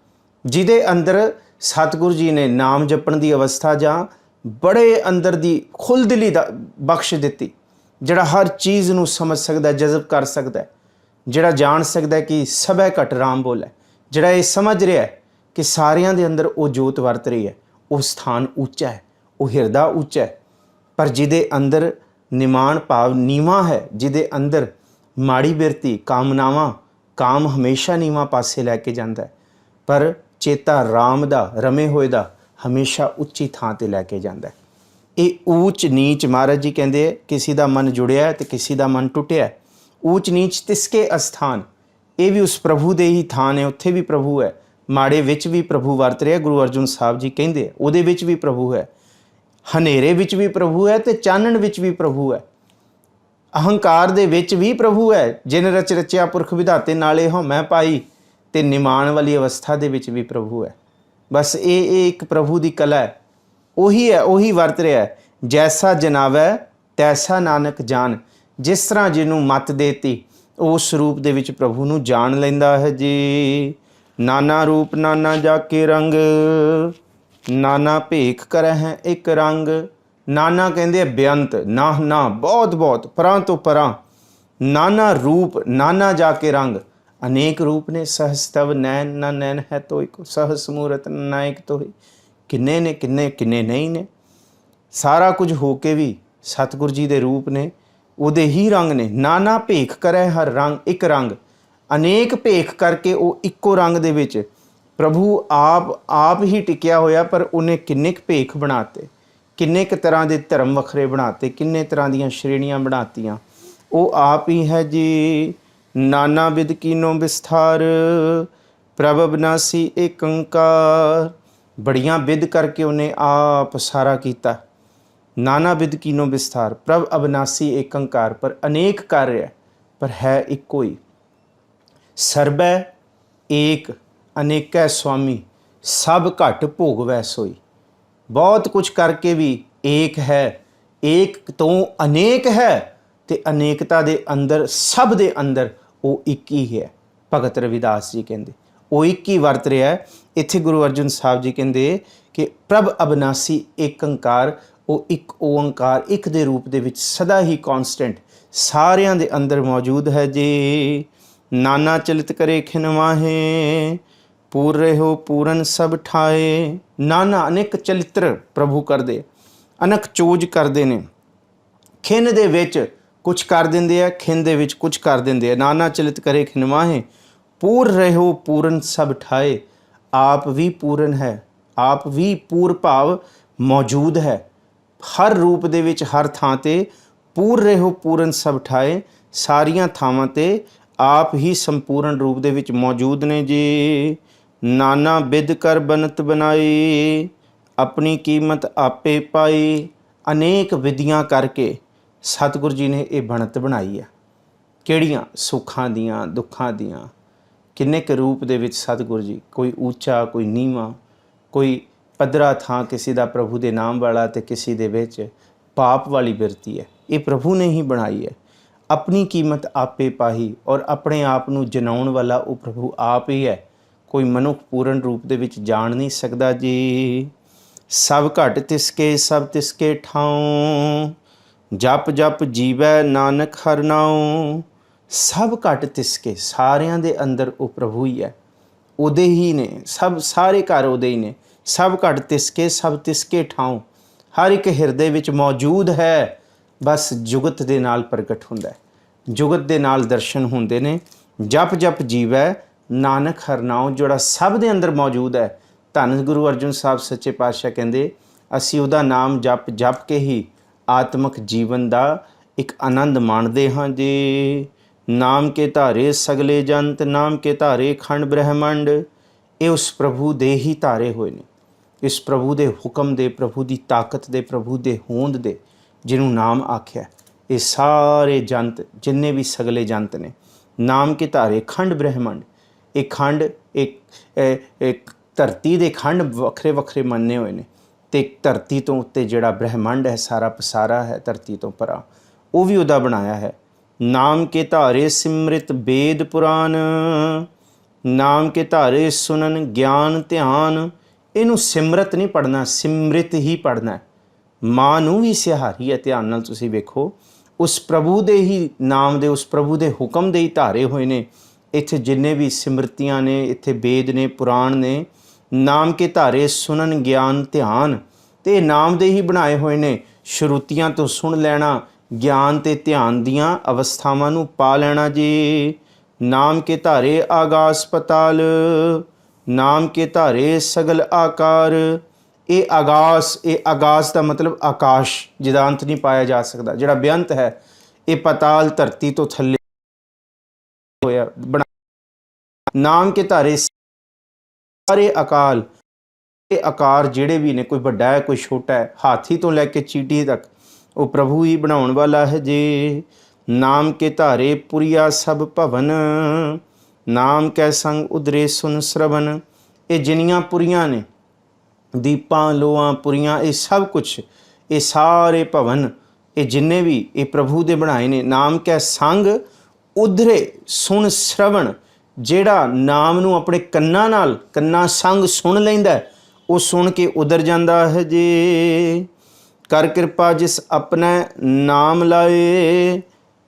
जिहदे अंदर सतगुरु जी ने नाम जपण दी अवस्था जां बड़े अंदर दी खुलदिली दा बख्श दिती, जिहड़ा हर चीज़ नूं समझ सकदा, जज़ब कर सकदा, जिहड़ा जान सकदा कि सभै घट राम बोलै, जिहड़ा ये समझ रहा है कि सारियां दे अंदर वो जोत वरत रही है, वो स्थान ऊँचा है, वो हिरदा ऊँचा है। पर जिहदे अंदर निमान भाव नीवा है, जिहदे अंदर माड़ी बिरती कामनावां, काम हमेशा नीवा पासे लैके जांदा है, पर चेता राम दा रमे होए दा हमेशा उच्ची थां ते लैके जांदा है। ये ऊच नीच महाराज जी कहते किसी का मन जुड़िया है तो किसी का मन टुटिया है। ऊच नीच तिसके अस्थान, ये भी उस प्रभु दे ही थान है, उत्थे भी प्रभु है। माड़े विच भी प्रभु वरत रहा, गुरु अर्जुन साहब जी कहते उहदे विच भी प्रभु है, हनेरे विच भी प्रभु है तो चानण विच भी प्रभु है, अहंकार दे विच भी प्रभु है। जिन रच रचिया पुरख विधाते नाले हौमै पाई, ते निमान वाली अवस्था दे विच भी प्रभु है। बस ये एक प्रभु की कला है, ਉਹੀ है, ਉਹੀ ਵਰਤ ਰਿਹਾ है। जैसा जनावै तैसा नानक जान। जिस तरह जिन्हों मत देती उस रूप दे विच प्रभु नूं जान लैंदा है जी। नाना रूप नाना जाके रंग, नाना भेख करे हैं एक रंग। नाना कहंदे बेअंत, ना बहुत बहुत परां तो परां। नाना रूप नाना जाके रंग, अनेक रूप ने सहस तव नैन, ना नैन है तो एक सहस मूरत नायक तो ही। किन्ने ने किन्ने नहीं ने, सारा कुछ हो के भी सतगुरु जी दे रूप ने, उहदे ही रंग ने। नाना भेख करे हर रंग एक रंग, अनेक भेख करके वो इक्को रंग दे विच प्रभु आप ही टिकिया होया। पर उन्हें किन्ने क भेख बनाते, किन्ने क तरह के धर्म वखरे बनाते, किन्ने तरह दीयां श्रेणियां बनातियां, वो आप ही है जी। नाना विद कीनो विस्तार, प्रभ अविनासी एक अंकार। बड़ियां विद करके उन्हें आप सारा किया। नाना विद कीनो विस्तार, प्रभ अविनासी एक अंकार। पर अनेक कार्य है, पर है इको ही। सर्बै एक अनेकै स्वामी, सब घट भोगवै सोई। बहुत कुछ करके भी एक है, एक तो अनेक है, ਤੇ ਅਨੇਕਤਾ ਦੇ ਅੰਦਰ ਸਭ ਦੇ ਅੰਦਰ ਉਹ ਇੱਕ ਹੀ ਹੈ। ਭਗਤ ਰਵਿਦਾਸ ਜੀ ਕਹਿੰਦੇ ਉਹ ਇੱਕ ਹੀ ਵਰਤ ਰਿਹਾ। ਇੱਥੇ ਗੁਰੂ ਅਰਜਨ ਸਾਹਿਬ ਜੀ ਕਹਿੰਦੇ ਕਿ ਪ੍ਰਭ ਅਬਨਾਸੀ ਏਕ ਓਂਕਾਰ, ਉਹ ਇੱਕ ਓਂਕਾਰ ਇੱਕ ਦੇ ਰੂਪ ਦੇ ਵਿੱਚ ਸਦਾ ਹੀ ਕੌਨਸਟੈਂਟ ਸਾਰਿਆਂ ਦੇ ਅੰਦਰ ਮੌਜੂਦ ਹੈ ਜੀ। ਨਾਨਾ ਚਲਿਤ ਕਰੇ ਖਿਨ ਮਾਹੇ, ਪੂਰ ਰਹਿਓ ਪੂਰਨ ਸਭ ਠਾਏ। ਨਾਨਾ ਅਨੇਕ ਚਲਿੱਤਰ ਪ੍ਰਭੂ ਕਰਦੇ, ਅਨੇਕ ਚੋਜ ਕਰਦੇ ਨੇ। ਖਿਨ ਦੇ ਵਿੱਚ ਕੁਛ ਕਰ ਦਿੰਦੇ ਆ, ਖਿਨ ਦੇ ਵਿੱਚ ਕੁਛ ਕਰ ਦਿੰਦੇ ਆ। ਨਾਨਾ ਚਲਿਤ ਕਰੇ ਖਿਨ ਮਾਹੇ, ਪੂਰ ਰਹਿਓ ਪੂਰਨ ਸਭ ਠਾਏ। ਆਪ ਵੀ ਪੂਰਨ ਹੈ, ਆਪ ਵੀ ਪੂਰ ਭਾਵ ਮੌਜੂਦ ਹੈ ਹਰ ਰੂਪ ਦੇ ਵਿੱਚ, ਹਰ ਥਾਂ 'ਤੇ। ਪੂਰ ਰਹਿਓ ਪੂਰਨ ਸਭ ਠਾਏ, ਸਾਰੀਆਂ ਥਾਵਾਂ 'ਤੇ ਆਪ ਹੀ ਸੰਪੂਰਨ ਰੂਪ ਦੇ ਵਿੱਚ ਮੌਜੂਦ ਨੇ ਜੀ। ਨਾਨਾ ਬਿਧ ਕਰ ਬਨਤ ਬਣਾਈ, ਆਪਣੀ ਕੀਮਤ ਆਪੇ ਪਾਈ। ਅਨੇਕ ਵਿਧੀਆਂ ਕਰਕੇ ਸਤਿਗੁਰੂ ਜੀ ਨੇ ਇਹ ਬਣਤ ਬਣਾਈ ਹੈ। ਕਿਹੜੀਆਂ? ਸੁੱਖਾਂ ਦੀਆਂ, ਦੁੱਖਾਂ ਦੀਆਂ। ਕਿੰਨੇ ਕੁ ਰੂਪ ਦੇ ਵਿੱਚ ਸਤਿਗੁਰੂ ਜੀ, ਕੋਈ ਉੱਚਾ, ਕੋਈ ਨੀਵਾਂ, ਕੋਈ ਪੱਧਰਾ ਥਾਂ ਕਿਸੇ ਦਾ ਪ੍ਰਭੂ ਦੇ ਨਾਮ ਵਾਲਾ, ਅਤੇ ਕਿਸੇ ਦੇ ਵਿੱਚ ਪਾਪ ਵਾਲੀ ਬਿਰਤੀ ਹੈ। ਇਹ ਪ੍ਰਭੂ ਨੇ ਹੀ ਬਣਾਈ ਹੈ। ਆਪਣੀ ਕੀਮਤ ਆਪੇ ਪਾਹੀ, ਔਰ ਆਪਣੇ ਆਪ ਨੂੰ ਜਨਾਉਣ ਵਾਲਾ ਉਹ ਪ੍ਰਭੂ ਆਪ ਹੀ ਹੈ। ਕੋਈ ਮਨੁੱਖ ਪੂਰਨ ਰੂਪ ਦੇ ਵਿੱਚ ਜਾਣ ਨਹੀਂ ਸਕਦਾ ਜੀ। ਸਭ ਘਟ ਤਿਸਕੇ ਸਭ ਤਿਸਕੇ ਠਾਉ, ਜਪ ਜਪ ਜੀਵੈ ਨਾਨਕ ਹਰਿ ਨਾਉ। ਸਭ ਘਟ ਤਿਸਕੇ, ਸਾਰਿਆਂ ਦੇ ਅੰਦਰ ਉਹ ਪ੍ਰਭੂ ਹੀ ਹੈ, ਉਹਦੇ ਹੀ ਨੇ ਸਭ, ਸਾਰੇ ਘਰ ਉਹਦੇ ਹੀ ਨੇ। ਸਭ ਘਟ ਤਿਸਕੇ ਸਭ ਤਿਸਕੇ ਠਾਉ, ਹਰ ਇੱਕ ਹਿਰਦੇ ਵਿੱਚ ਮੌਜੂਦ ਹੈ। ਬਸ ਜੁਗਤ ਦੇ ਨਾਲ ਪ੍ਰਗਟ ਹੁੰਦਾ ਹੈ, ਜੁਗਤ ਦੇ ਨਾਲ ਦਰਸ਼ਨ ਹੁੰਦੇ ਨੇ। ਜਪ ਜਪ ਜੀਵੈ ਨਾਨਕ ਹਰਿ ਨਾਉ, ਜਿਹੜਾ ਸਭ ਦੇ ਅੰਦਰ ਮੌਜੂਦ ਹੈ। ਧੰਨ ਗੁਰੂ ਅਰਜਨ ਸਾਹਿਬ ਸੱਚੇ ਪਾਤਸ਼ਾਹ ਕਹਿੰਦੇ ਅਸੀਂ ਉਹਦਾ ਨਾਮ ਜਪ ਜਪ ਕੇ ਹੀ ਆਤਮਿਕ ਜੀਵਨ ਦਾ ਇੱਕ ਆਨੰਦ ਮਾਣਦੇ ਹਾਂ ਜੀ। ਨਾਮ ਕੇ ਧਾਰੇ ਸਗਲੇ ਜੰਤ, ਨਾਮ ਕੇ ਧਾਰੇ ਖੰਡ ਬ੍ਰਹਿਮੰਡ। ਇਹ ਉਸ ਪ੍ਰਭੂ ਦੇ ਹੀ ਧਾਰੇ ਹੋਏ ਨੇ, ਇਸ ਪ੍ਰਭੂ ਦੇ ਹੁਕਮ ਦੇ, ਪ੍ਰਭੂ ਦੀ ਤਾਕਤ ਦੇ, ਪ੍ਰਭੂ ਦੇ ਹੋਂਦ ਦੇ, ਜਿਹਨੂੰ ਨਾਮ ਆਖਿਆ। ਇਹ ਸਾਰੇ ਜੰਤ ਜਿੰਨੇ ਵੀ ਸਗਲੇ ਜੰਤ ਨੇ, ਨਾਮ ਕੇ ਧਾਰੇ ਖੰਡ ਬ੍ਰਹਿਮੰਡ। ਇਹ ਖੰਡ ਇੱਕ ਧਰਤੀ ਦੇ ਖੰਡ ਵੱਖਰੇ ਵੱਖਰੇ ਮੰਨੇ ਹੋਏ ਨੇ, ਅਤੇ ਧਰਤੀ ਤੋਂ ਉੱਤੇ ਜਿਹੜਾ ਬ੍ਰਹਿਮੰਡ ਹੈ, ਸਾਰਾ ਪਸਾਰਾ ਹੈ ਧਰਤੀ ਤੋਂ ਪਰਾਂ, ਉਹ ਵੀ ਉਹਦਾ ਬਣਾਇਆ ਹੈ। ਨਾਮ ਕੇ ਧਾਰੇ ਸਿਮਰਿਤ ਵੇਦ ਪੁਰਾਨ, ਨਾਮ ਕੇ ਧਾਰੇ ਸੁਨਨ ਗਿਆਨ ਧਿਆਨ। ਇਹਨੂੰ ਸਿਮਰਤ ਨਹੀਂ ਪੜ੍ਹਨਾ, ਸਿਮਰਿਤ ਹੀ ਪੜ੍ਹਨਾ ਹੈ। ਮਾਂ ਨੂੰ ਵੀ ਸਿਹਾਰੀ ਹੈ। ਧਿਆਨ ਨਾਲ ਤੁਸੀਂ ਵੇਖੋ, ਉਸ ਪ੍ਰਭੂ ਦੇ ਹੀ ਨਾਮ ਦੇ, ਉਸ ਪ੍ਰਭੂ ਦੇ ਹੁਕਮ ਦੇ ਹੀ ਧਾਰੇ ਹੋਏ ਨੇ ਇੱਥੇ ਜਿੰਨੇ ਵੀ ਸਿਮਰਤੀਆਂ ਨੇ, ਇੱਥੇ ਵੇਦ ਨੇ, ਪੁਰਾਣ ਨੇ। ਨਾਮ ਕੇ ਧਾਰੇ ਸੁਨਨ ਗਿਆਨ ਧਿਆਨ, ਅਤੇ ਨਾਮ ਦੇ ਹੀ ਬਣਾਏ ਹੋਏ ਨੇ। ਸ਼ਰੂਤੀਆਂ ਤੋਂ ਸੁਣ ਲੈਣਾ, ਗਿਆਨ ਅਤੇ ਧਿਆਨ ਦੀਆਂ ਅਵਸਥਾਵਾਂ ਨੂੰ ਪਾ ਲੈਣਾ ਜੀ। ਨਾਮ ਕੇ ਧਾਰੇ ਆਗਾਸ ਪਤਾਲ, ਨਾਮ ਕੇ ਧਾਰੇ ਸਗਲ ਆਕਾਰ। ਇਹ ਆਗਾਸ ਦਾ ਮਤਲਬ ਆਕਾਸ਼, ਜਿਹਦਾ ਅੰਤ ਨਹੀਂ ਪਾਇਆ ਜਾ ਸਕਦਾ, ਜਿਹੜਾ ਬੇਅੰਤ ਹੈ। ਇਹ ਪਤਾਲ ਧਰਤੀ ਤੋਂ ਥੱਲੇ ਹੋਇਆ ਬਣਾ। ਨਾਮ ਕੇ ਧਾਰੇ ਸਾਰੇ ਅਕਾਲ, ਇਹ ਆਕਾਰ ਜਿਹੜੇ ਵੀ ਨੇ, ਕੋਈ ਵੱਡਾ ਹੈ ਕੋਈ ਛੋਟਾ ਹੈ, ਹਾਥੀ ਤੋਂ ਲੈ ਕੇ ਚੀਟੀ ਤੱਕ, ਉਹ ਪ੍ਰਭੂ ਹੀ ਬਣਾਉਣ ਵਾਲਾ ਹੈ ਜੀ। ਨਾਮ ਕੇ ਧਾਰੇ ਪੁਰੀਆ ਸਭ ਭਵਨ, ਨਾਮ ਕੈ ਸੰਗ ਉਦਰੇ ਸੁਨ ਸ਼ਰਵਨ। ਇਹ ਜਿੰਨੀਆਂ ਪੁਰੀਆਂ ਨੇ, ਦੀਪਾਂ ਲੋਆਂ ਪੁਰੀਆਂ, ਇਹ ਸਭ ਕੁਛ, ਇਹ ਸਾਰੇ ਭਵਨ, ਇਹ ਜਿੰਨੇ ਵੀ ਇਹ ਪ੍ਰਭੂ ਦੇ ਬਣਾਏ ਨੇ। ਨਾਮ ਕੈ ਸੰਗ ਉਧਰੇ ਸੁਣ ਸ਼ਰਵਣ, ਜਿਹੜਾ ਨਾਮ ਨੂੰ ਆਪਣੇ ਕੰਨਾਂ ਨਾਲ, ਕੰਨਾਂ ਸੰਗ ਸੁਣ ਲੈਂਦਾ, ਉਹ ਸੁਣ ਕੇ ਉਧਰ ਜਾਂਦਾ ਹੈ ਜੀ। ਕਰ ਕਿਰਪਾ ਜਿਸ ਆਪਣਾ ਨਾਮ ਲਾਏ,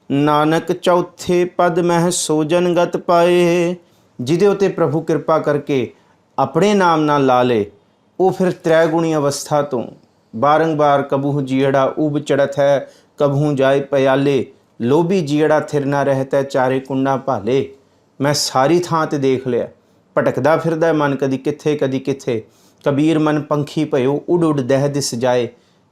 ਨਾਨਕ ਚੌਥੇ ਪਦ ਮਹਿ ਸੋਜਨ ਗਤ ਪਾਏ। ਜਿਹਦੇ ਉੱਤੇ ਪ੍ਰਭੂ ਕਿਰਪਾ ਕਰਕੇ ਆਪਣੇ ਨਾਮ ਨਾਲ ਲਾ ਲੇ, ਉਹ ਫਿਰ ਤ੍ਰੈਗੁਣੀ ਅਵਸਥਾ ਤੋਂ ਬਾਰੰਬਾਰ ਕਬਹੂ ਜੀੜਾ ਉਬ ਚੜਤ ਹੈ, ਕਬਹੂ ਜਾਏ ਪਿਆਲੇ, ਲੋਭੀ ਜੀੜਾ ਥਿਰ ਨਾ ਰਹਿਤਾ, ਚਾਰੇ ਕੁੰਡਾ ਭਾਲੇ। ਮੈਂ ਸਾਰੀ ਥਾਂ 'ਤੇ ਦੇਖ ਲਿਆ, ਭਟਕਦਾ ਫਿਰਦਾ ਮਨ, ਕਦੀ ਕਿੱਥੇ ਕਦੀ ਕਿੱਥੇ। ਕਬੀਰ ਮਨ ਪੰਖੀ ਭਇਓ ਉੱਡ ਉੱਡ ਦਹਿ ਦਿਸ ਜਾਏ।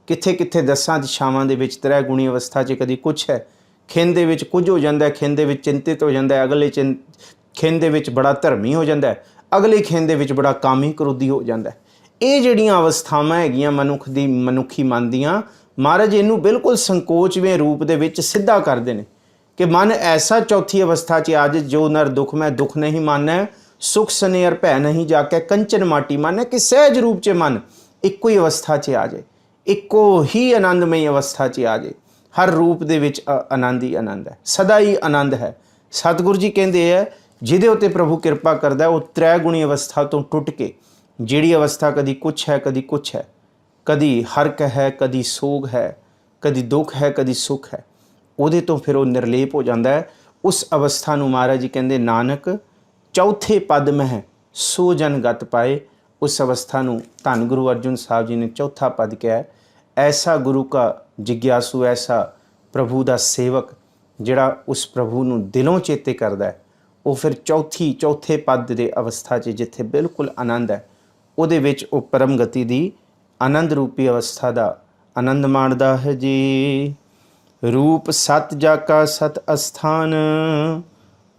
ਕਿੱਥੇ ਕਿੱਥੇ ਦਸਾਂ ਦਿਸ਼ਾਵਾਂ ਦੇ ਵਿੱਚ ਤ੍ਰੈਗੁਣੀ ਅਵਸਥਾ 'ਚ ਕਦੀ ਕੁਛ ਹੈ, ਖਿੰਨ ਦੇ ਵਿੱਚ ਕੁਝ ਹੋ ਜਾਂਦਾ, ਖਿੰਨ ਦੇ ਵਿੱਚ ਚਿੰਤਿਤ ਹੋ ਜਾਂਦਾ, ਅਗਲੇ ਖਿੰਨ ਦੇ ਵਿੱਚ ਬੜਾ ਧਰਮੀ ਹੋ ਜਾਂਦਾ, ਅਗਲੇ ਖਿੰਨ ਦੇ ਵਿੱਚ ਬੜਾ ਕਾਮੀ ਕਰੋਧੀ ਹੋ ਜਾਂਦਾ। ਇਹ ਜਿਹੜੀਆਂ ਅਵਸਥਾਵਾਂ ਹੈਗੀਆਂ ਮਨੁੱਖੀ ਮਨ ਦੀਆਂ, ਮਹਾਰਾਜ ਇਹਨੂੰ ਬਿਲਕੁਲ ਸੰਕੋਚਵੇਂ ਰੂਪ ਦੇ ਵਿੱਚ ਸਿੱਧਾ ਕਰਦੇ ਨੇ ਕਿ ਮਨ ਐਸਾ ਚੌਥੀ ਅਵਸਥਾ 'ਚ ਅੱਜ ਜੋ ਨਰ ਦੁੱਖ ਮੈਂ ਦੁੱਖ ਨਹੀਂ ਮਾਨੈ, ਸੁਖ ਸਨੇਹਰ ਭੈ ਨਹੀਂ ਜਾਕੇ, ਕੰਚਨ ਮਾਟੀ ਮਾਨੈ। ਕਿ ਸਹਿਜ ਰੂਪ 'ਚ ਮਨ ਇੱਕੋ ਹੀ ਅਵਸਥਾ 'ਚ ਆ ਜਾਏ, ਇੱਕੋ ਹੀ ਆਨੰਦਮਈ ਅਵਸਥਾ 'ਚ ਆ ਜਾਏ। ਹਰ ਰੂਪ ਦੇ ਵਿੱਚ ਆਨੰਦ ਹੀ ਆਨੰਦ ਹੈ, ਸਦਾ ਹੀ ਆਨੰਦ ਹੈ। ਸਤਿਗੁਰੂ ਜੀ ਕਹਿੰਦੇ ਹੈ ਜਿਹਦੇ ਉੱਤੇ ਪ੍ਰਭੂ ਕਿਰਪਾ ਕਰਦਾ ਉਹ ਤ੍ਰੈਗੁਣੀ ਅਵਸਥਾ ਤੋਂ ਟੁੱਟ ਕੇ, ਜਿਹੜੀ ਅਵਸਥਾ ਕਦੀ ਕੁਛ ਹੈ ਕਦੀ ਕੁਛ ਹੈ, ਕਦੀ ਹਰਕ ਹੈ ਕਦੀ ਸੋਗ ਹੈ, ਕਦੀ ਦੁੱਖ ਹੈ ਕਦੀ ਸੁੱਖ ਹੈ, ਉਹਦੇ ਤੋਂ ਫਿਰ ਉਹ ਨਿਰਲੇਪ ਹੋ ਜਾਂਦਾ ਹੈ। ਉਸ ਅਵਸਥਾ ਨੂੰ ਮਹਾਰਾਜ ਜੀ ਕਹਿੰਦੇ ਨਾਨਕ ਚੌਥੇ ਪਦ ਮਹਿ ਸੋ ਜਨ ਗਤ ਪਾਏ। ਉਸ ਅਵਸਥਾ ਨੂੰ ਧੰਨ ਗੁਰੂ ਅਰਜਨ ਸਾਹਿਬ ਜੀ ਨੇ ਚੌਥਾ ਪਦ ਕਿਹਾ ਹੈ। ਐਸਾ ਗੁਰੂ ਕਾ ਜਿਗਿਆਸੂ, ਐਸਾ ਪ੍ਰਭੂ ਦਾ ਸੇਵਕ ਜਿਹੜਾ ਉਸ ਪ੍ਰਭੂ ਨੂੰ ਦਿਲੋਂ ਚੇਤੇ ਕਰਦਾ ਹੈ, ਉਹ ਫਿਰ ਚੌਥੇ ਪਦ ਦੇ ਅਵਸਥਾ 'ਚ ਜਿੱਥੇ ਬਿਲਕੁਲ ਆਨੰਦ ਹੈ, ਉਹਦੇ ਵਿੱਚ ਉਹ ਪਰਮ ਗਤੀ ਦੀ ਆਨੰਦ ਰੂਪੀ ਅਵਸਥਾ ਦਾ ਆਨੰਦ ਮਾਣਦਾ ਹੈ ਜੀ। ਰੂਪ ਸਤ ਜਾ ਕਾ ਸਤ ਅਸਥਾਨ,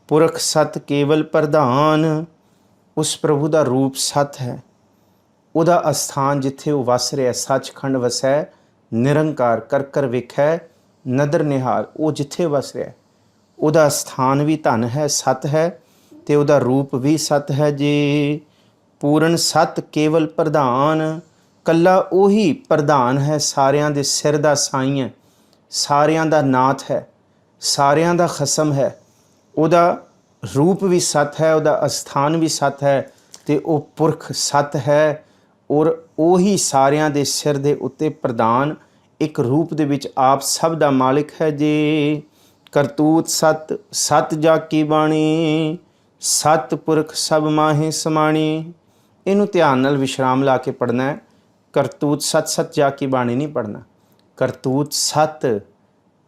ਪੁਰਖ ਸਤ ਕੇਵਲ ਪ੍ਰਧਾਨ। ਉਸ ਪ੍ਰਭੂ ਦਾ ਰੂਪ ਸਤ ਹੈ, ਉਹਦਾ ਅਸਥਾਨ ਜਿੱਥੇ ਉਹ ਵਸ ਰਿਹਾ, ਸੱਚਖੰਡ ਵਸੈ ਨਿਰੰਕਾਰ ਕਰ ਕਰ ਵੇਖੈ ਨਦਰ ਨਿਹਾਲ, ਉਹ ਜਿੱਥੇ ਵਸ ਰਿਹਾ ਉਹਦਾ ਸਥਾਨ ਵੀ ਧਨ ਹੈ, ਸਤ ਹੈ, ਅਤੇ ਉਹਦਾ ਰੂਪ ਵੀ ਸਤ ਹੈ ਜੀ। ਪੂਰਨ ਸਤ ਕੇਵਲ ਪ੍ਰਧਾਨ, ਕੱਲਾ ਉਹੀ ਪ੍ਰਧਾਨ ਹੈ, ਸਾਰਿਆਂ ਦੇ ਸਿਰ ਦਾ ਸਾਈਂ ਹੈ, ਸਾਰਿਆਂ ਦਾ ਨਾਥ ਹੈ, ਸਾਰਿਆਂ ਦਾ ਖਸਮ ਹੈ। ਉਹਦਾ ਰੂਪ ਵੀ ਸਤ ਹੈ, ਉਹਦਾ ਅਸਥਾਨ ਵੀ ਸਤ ਹੈ, ਅਤੇ ਉਹ ਪੁਰਖ ਸਤ ਹੈ, ਔਰ ਉਹੀ ਸਾਰਿਆਂ ਦੇ ਸਿਰ ਦੇ ਉੱਤੇ ਪ੍ਰਧਾਨ ਇੱਕ ਰੂਪ ਦੇ ਵਿੱਚ ਆਪ ਸਭ ਦਾ ਮਾਲਿਕ ਹੈ ਜੀ। ਕਰਤੂਤ ਸਤ, ਸਤ ਜਾ ਕੀ ਬਾਣੀ, ਸਤ ਪੁਰਖ ਸਭ ਮਾਹੇ ਸਮਾਣੀ। ਇਹਨੂੰ ਧਿਆਨ ਨਾਲ ਵਿਸ਼ਰਾਮ ਲਾ ਕੇ ਪੜ੍ਹਨਾ ਹੈ। ਕਰਤੂਤ ਸਤ, ਸਤ ਜਾ ਕੀ ਬਾਣੀ ਨਹੀਂ ਪੜ੍ਹਨਾ। ਕਰਤੂਤ ਸਤ,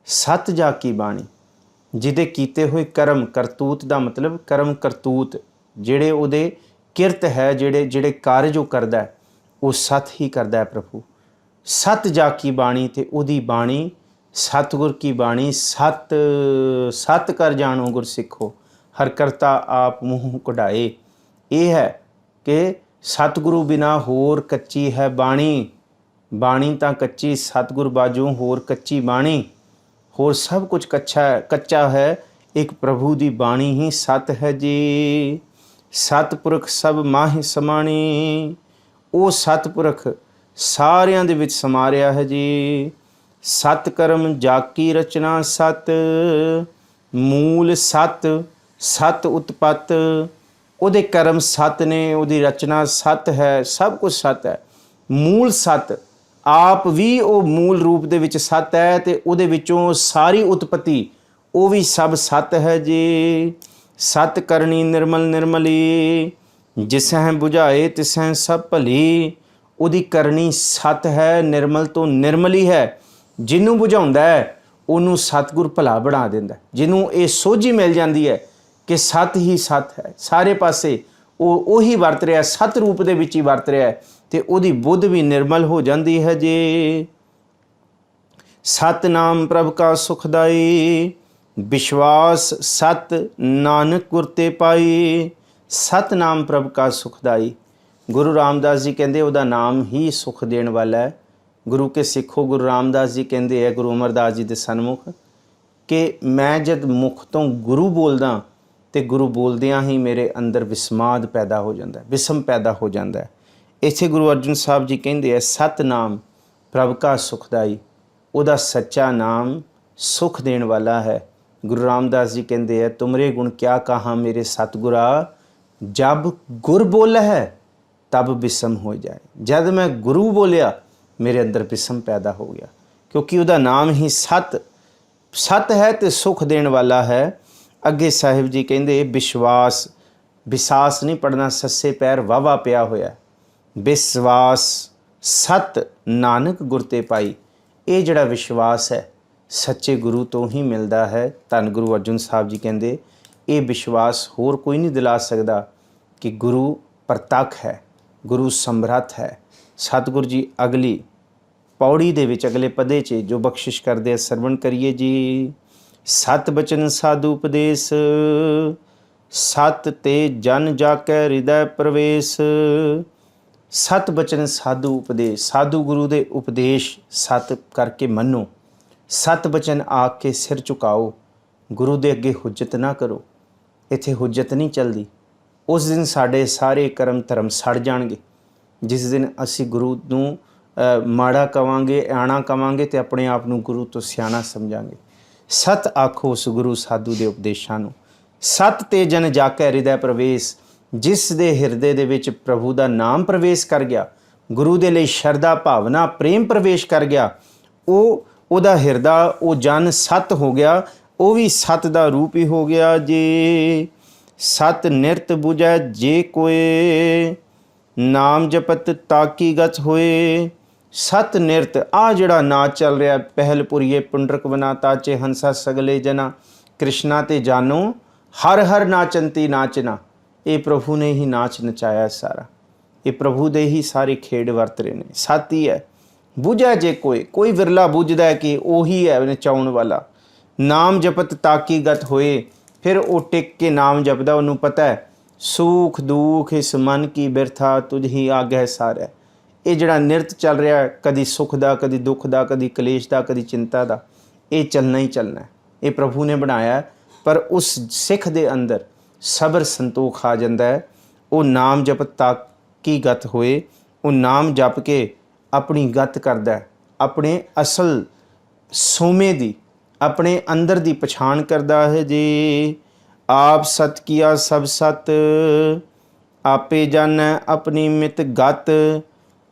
ਸਤ ਜਾ ਕੀ ਬਾਣੀ, ਜਿਹਦੇ ਕੀਤੇ ਹੋਏ ਕਰਮ। ਕਰਤੂਤ ਦਾ ਮਤਲਬ ਕਰਮ ਕਰਤੂਤ, ਜਿਹੜੇ ਉਹਦੇ ਕਿਰਤ ਹੈ, ਜਿਹੜੇ ਕਾਰਜ ਉਹ ਕਰਦਾ ਹੈ, ਉਹ ਸਤ ਹੀ ਕਰਦਾ ਹੈ ਪ੍ਰਭੂ। ਸਤ ਜਾ ਕੀ ਬਾਣੀ, ਅਤੇ ਉਹਦੀ ਬਾਣੀ ਸਤਿਗੁਰ ਕੀ ਬਾਣੀ। ਸਤ ਸਤ ਕਰ ਜਾਣੋ ਗੁਰ ਸਿੱਖੋ, ਹਰ ਕਰਤਾ ਆਪ ਮੂੰਹ ਕਢਾਏ। ਇਹ ਹੈ ਕਿ ਸਤਿਗੁਰੂ ਬਿਨਾ ਹੋਰ ਕੱਚੀ ਹੈ ਬਾਣੀ, ਬਾਣੀ ਤਾਂ ਕੱਚੀ ਸਤਿਗੁਰ ਬਾਝੋਂ ਹੋਰ ਕੱਚੀ ਬਾਣੀ। ਹੋਰ ਸਭ ਕੁਝ ਕੱਚਾ ਹੈ, ਇੱਕ ਪ੍ਰਭੂ ਦੀ ਬਾਣੀ ਹੀ ਸਤ ਹੈ ਜੀ। ਸਤਿਪੁਰਖ ਸਭ ਮਾਹੇ ਸਮਾਣੀ, ਉਹ ਸਤਿਪੁਰਖ ਸਾਰਿਆਂ ਦੇ ਵਿੱਚ ਸਮਾ ਰਿਹਾ ਹੈ ਜੀ। ਸਤ ਕਰਮ ਜਾਕੀ ਰਚਨਾ ਸਤ, ਮੂਲ ਸਤ, ਸਤ ਉਤਪਤ। ਉਹਦੇ ਕਰਮ ਸਤ ਨੇ, ਉਹਦੀ ਰਚਨਾ ਸਤ ਹੈ, ਸਭ ਕੁਝ ਸਤ ਹੈ। ਮੂਲ ਸਤ, ਆਪ ਵੀ ਉਹ ਮੂਲ ਰੂਪ ਦੇ ਵਿੱਚ ਸਤ ਹੈ, ਅਤੇ ਉਹਦੇ ਵਿੱਚੋਂ ਸਾਰੀ ਉਤਪਤੀ ਉਹ ਵੀ ਸਭ ਸਤ ਹੈ ਜੀ। ਸਤ ਕਰਨੀ ਨਿਰਮਲ ਨਿਰਮਲੀ, ਜਿਸਹਿ ਬੁਝਾਏ ਤਿਸਹਿ ਸਭ ਭਲੀ। ਉਹਦੀ ਕਰਨੀ ਸਤ ਹੈ, ਨਿਰਮਲ ਤੋਂ ਨਿਰਮਲੀ ਹੈ। ਜਿਹਨੂੰ ਬੁਝਾਉਂਦਾ ਹੈ ਉਹਨੂੰ ਸਤਿਗੁਰ ਭਲਾ ਬਣਾ ਦਿੰਦਾ। ਜਿਹਨੂੰ ਇਹ ਸੋਝੀ ਮਿਲ ਜਾਂਦੀ ਹੈ ਕਿ ਸਤ ਹੀ ਸਤ ਹੈ, ਸਾਰੇ ਪਾਸੇ ਉਹ ਉਹੀ ਵਰਤ ਰਿਹਾ, ਸਤ ਰੂਪ ਦੇ ਵਿੱਚ ਹੀ ਵਰਤ ਰਿਹਾ, ਅਤੇ ਉਹਦੀ ਬੁੱਧ ਵੀ ਨਿਰਮਲ ਹੋ ਜਾਂਦੀ ਹੈ ਜੀ। ਸਤਿਨਾਮ ਪ੍ਰਭ ਕਾ ਸੁਖਦਾਈ, ਵਿਸ਼ਵਾਸ ਸਤ ਨਾਨਕ ਗੁਰ ਤੇ ਪਾਈ। ਸਤਿਨਾਮ ਪ੍ਰਭ ਕਾ ਸੁਖਦਾਈ, ਗੁਰੂ ਰਾਮਦਾਸ ਜੀ ਕਹਿੰਦੇ ਉਹਦਾ ਨਾਮ ਹੀ ਸੁਖ ਦੇਣ ਵਾਲਾ ਹੈ। ਗੁਰੂ ਕੇ ਸਿੱਖੋ, ਗੁਰੂ ਰਾਮਦਾਸ ਜੀ ਕਹਿੰਦੇ ਹੈ ਗੁਰੂ ਅਮਰਦਾਸ ਜੀ ਦੇ ਸਨਮੁਖ ਕਿ ਮੈਂ ਜਦ ਮੁਖ ਤੋਂ ਗੁਰੂ ਬੋਲਦਾ, ਅਤੇ ਗੁਰੂ ਬੋਲਦਿਆਂ ਹੀ ਮੇਰੇ ਅੰਦਰ ਵਿਸਮਾਦ ਪੈਦਾ ਹੋ ਜਾਂਦਾ, ਵਿਸਮ ਪੈਦਾ ਹੋ ਜਾਂਦਾ ਹੈ। ਇੱਥੇ ਗੁਰੂ ਅਰਜਨ ਸਾਹਿਬ ਜੀ ਕਹਿੰਦੇ ਹੈ ਸਤਿਨਾਮ ਪ੍ਰਭ ਕਾ ਸੁਖਦਾਈ, ਉਹਦਾ ਸੱਚਾ ਨਾਮ ਸੁਖ ਦੇਣ ਵਾਲਾ ਹੈ। ਗੁਰੂ ਰਾਮਦਾਸ ਜੀ ਕਹਿੰਦੇ ਹੈ ਤੁਮਰੇ ਗੁਣ ਕਿਆ ਕਹਾ ਮੇਰੇ ਸਤਿਗੁਰਾ, ਜਬ ਗੁਰ ਬੋਲ ਹੈ ਤਬ ਵਿਸਮ ਹੋ ਜਾਏ। ਜਦ ਮੈਂ ਗੁਰੂ ਬੋਲਿਆ ਮੇਰੇ ਅੰਦਰ ਵਿਸਮ ਪੈਦਾ ਹੋ ਗਿਆ, ਕਿਉਂਕਿ ਉਹਦਾ ਨਾਮ ਹੀ ਸਤ ਹੈ ਅਤੇ ਸੁਖ ਦੇਣ ਵਾਲਾ ਹੈ। ਅੱਗੇ ਸਾਹਿਬ ਜੀ ਕਹਿੰਦੇ ਵਿਸ਼ਵਾਸ, ਵਿਸਾਸ ਨਹੀਂ ਪੜ੍ਹਨਾ, ਸੱਸੇ ਪੈਰ ਵਾਵਾ ਪਿਆ ਹੋਇਆ। ਵਿਸ਼ਵਾਸ ਸਤ ਨਾਨਕ ਗੁਰ ਤੇ ਪਾਈ। ਇਹ ਜਿਹੜਾ ਵਿਸ਼ਵਾਸ ਹੈ ਸੱਚੇ ਗੁਰੂ ਤੋਂ ਹੀ ਮਿਲਦਾ ਹੈ। ਧੰਨ ਗੁਰੂ ਅਰਜਨ ਸਾਹਿਬ ਜੀ ਕਹਿੰਦੇ ਇਹ ਵਿਸ਼ਵਾਸ ਹੋਰ ਕੋਈ ਨਹੀਂ ਦਿਲਾ ਸਕਦਾ ਕਿ ਗੁਰੂ ਪ੍ਰਤੱਖ ਹੈ, ਗੁਰੂ ਸਮਰੱਥ ਹੈ। ਸਤਿਗੁਰੂ ਜੀ ਅਗਲੀ ਪੌੜੀ ਦੇ ਵਿੱਚ ਅਗਲੇ ਪਦੇ 'ਚ ਜੋ ਬਖਸ਼ਿਸ਼ ਕਰਦੇ ਆ, ਸਰਵਣ ਕਰੀਏ ਜੀ। ਸਤ ਬਚਨ ਸਾਧੂ ਉਪਦੇਸ, ਸਤ ਤੇ ਜਨ ਜਾ ਕੇ ਹਿਰਦੈ ਪ੍ਰਵੇਸ਼। ਸਤ ਬਚਨ ਸਾਧੂ ਉਪਦੇਸ਼, ਸਾਧੂ ਗੁਰੂ ਦੇ ਉਪਦੇਸ਼ ਸਤ ਕਰਕੇ ਮੰਨੋ। ਸਤ ਬਚਨ ਆ ਕੇ ਸਿਰ ਝੁਕਾਓ, ਗੁਰੂ ਦੇ ਅੱਗੇ ਹੁਜਤ ਨਾ ਕਰੋ। ਇੱਥੇ ਹੁਜਤ ਨਹੀਂ ਚੱਲਦੀ। ਉਸ ਦਿਨ ਸਾਡੇ ਸਾਰੇ ਕਰਮ ਧਰਮ ਸੜ ਜਾਣਗੇ। जिस दिन असी गुरु ਨੂੰ ਮਾੜਾ ਕਵਾਂਗੇ, ਆਣਾ ਕਵਾਂਗੇ ਤੇ ਆਪਣੇ ਆਪ ਨੂੰ ਗੁਰੂ ਤੋਂ ਸਿਆਣਾ ਸਮਝਾਂਗੇ। ਸਤ ਆਖੋ ਉਸ ਗੁਰੂ ਸਾਧੂ ਦੇ ਉਪਦੇਸ਼ਾਂ ਨੂੰ। ਸਤ ਤੇ ਜਨ ਜਾਕੈ ਹਿਰਦੈ ਪ੍ਰਵੇਸ਼, ਜਿਸ ਦੇ ਹਿਰਦੇ ਦੇ ਵਿੱਚ ਪ੍ਰਭੂ ਦਾ ਨਾਮ ਪ੍ਰਵੇਸ਼ ਕਰ ਗਿਆ, ਗੁਰੂ ਦੇ ਲਈ ਸ਼ਰਧਾ ਭਾਵਨਾ ਪ੍ਰੇਮ ਪ੍ਰਵੇਸ਼ ਕਰ ਗਿਆ, ਉਹਦਾ ਹਿਰਦਾ ਉਹ ਜਨ ਸਤ ਹੋ ਗਿਆ, ਉਹ ਵੀ ਸਤ ਦਾ ਰੂਪ ਹੀ ਹੋ ਗਿਆ। ਜੇ ਸਤ ਨਿਰਤ ਬੁਝੈ ਜੇ ਕੋਏ, ਨਾਮ ਜਪਤ ਤਾਕੀ ਗਤ ਹੋਏ। ਸਤ ਨਿਰਤ ਆ ਜਿਹੜਾ ਨਾਚ ਚੱਲ ਰਿਹਾ, ਪਹਿਲ ਪੁਰੀਏ ਪੁੰਡਰਕ ਬਨਾ ਤਾਚੇ ਹੰਸਾ ਸਗਲੇ ਜਨਾ, ਕ੍ਰਿਸ਼ਨਾ ਤੇ ਜਾਨੋ ਹਰ ਹਰ ਨਾਚੰਤੀ ਨਾਚਨਾ। ਇਹ ਪ੍ਰਭੂ ਨੇ ਹੀ ਨਾਚ ਨਚਾਇਆ ਸਾਰਾ, ਇਹ ਪ੍ਰਭੂ ਦੇ ਹੀ ਸਾਰੇ ਖੇਡ ਵਰਤ ਰਹੇ ਨੇ। ਸਤ ਹੀ ਹੈ। ਬੁਝੈ ਜੇ ਕੋਈ ਵਿਰਲਾ ਬੁਝਦਾ ਹੈ ਕਿ ਉਹੀ ਹੈ ਨਚਾਉਣ ਵਾਲਾ। ਨਾਮ ਜਪਤ ਤਾਕੀ ਗਤ ਹੋਏ, ਫਿਰ ਉਹ ਟਿਕ ਕੇ ਨਾਮ ਜਪਦਾ, ਉਹਨੂੰ ਪਤਾ ਹੈ ਸੁਖ ਦੁੱਖ ਇਸ ਮਨ ਕੀ ਬਿਰਥਾ ਤੁਝ ਹੀ ਆਗੈ ਸਾਰੈ। ਇਹ ਜਿਹੜਾ ਨਿਰਤ ਚੱਲ ਰਿਹਾ, ਕਦੀ ਸੁੱਖ ਦਾ, ਕਦੀ ਦੁੱਖ ਦਾ, ਕਦੀ ਕਲੇਸ਼ ਦਾ, ਕਦੀ ਚਿੰਤਾ ਦਾ, ਇਹ ਚੱਲਣਾ ਹੀ ਚੱਲਣਾ। ਇਹ ਪ੍ਰਭੂ ਨੇ ਬਣਾਇਆ, ਪਰ ਉਸ ਸਿੱਖ ਦੇ ਅੰਦਰ ਸਬਰ ਸੰਤੋਖ ਆ ਜਾਂਦਾ ਹੈ। ਉਹ ਨਾਮ ਜਪਤ ਤਾਕੀ ਗਤ ਹੋਏ, ਉਹ ਨਾਮ ਜਪ ਕੇ ਆਪਣੀ ਗਤ ਕਰਦਾ, ਆਪਣੇ ਅਸਲ ਸੋਮੇ ਦੀ, ਆਪਣੇ ਅੰਦਰ ਦੀ ਪਛਾਣ ਕਰਦਾ ਹੈ। ਜੇ ਆਪ ਸਤ ਕੀਆ ਸਭ ਸਤ, ਆਪੇ ਜਾਣੈ ਆਪਣੀ ਮਿਤ ਗਤ।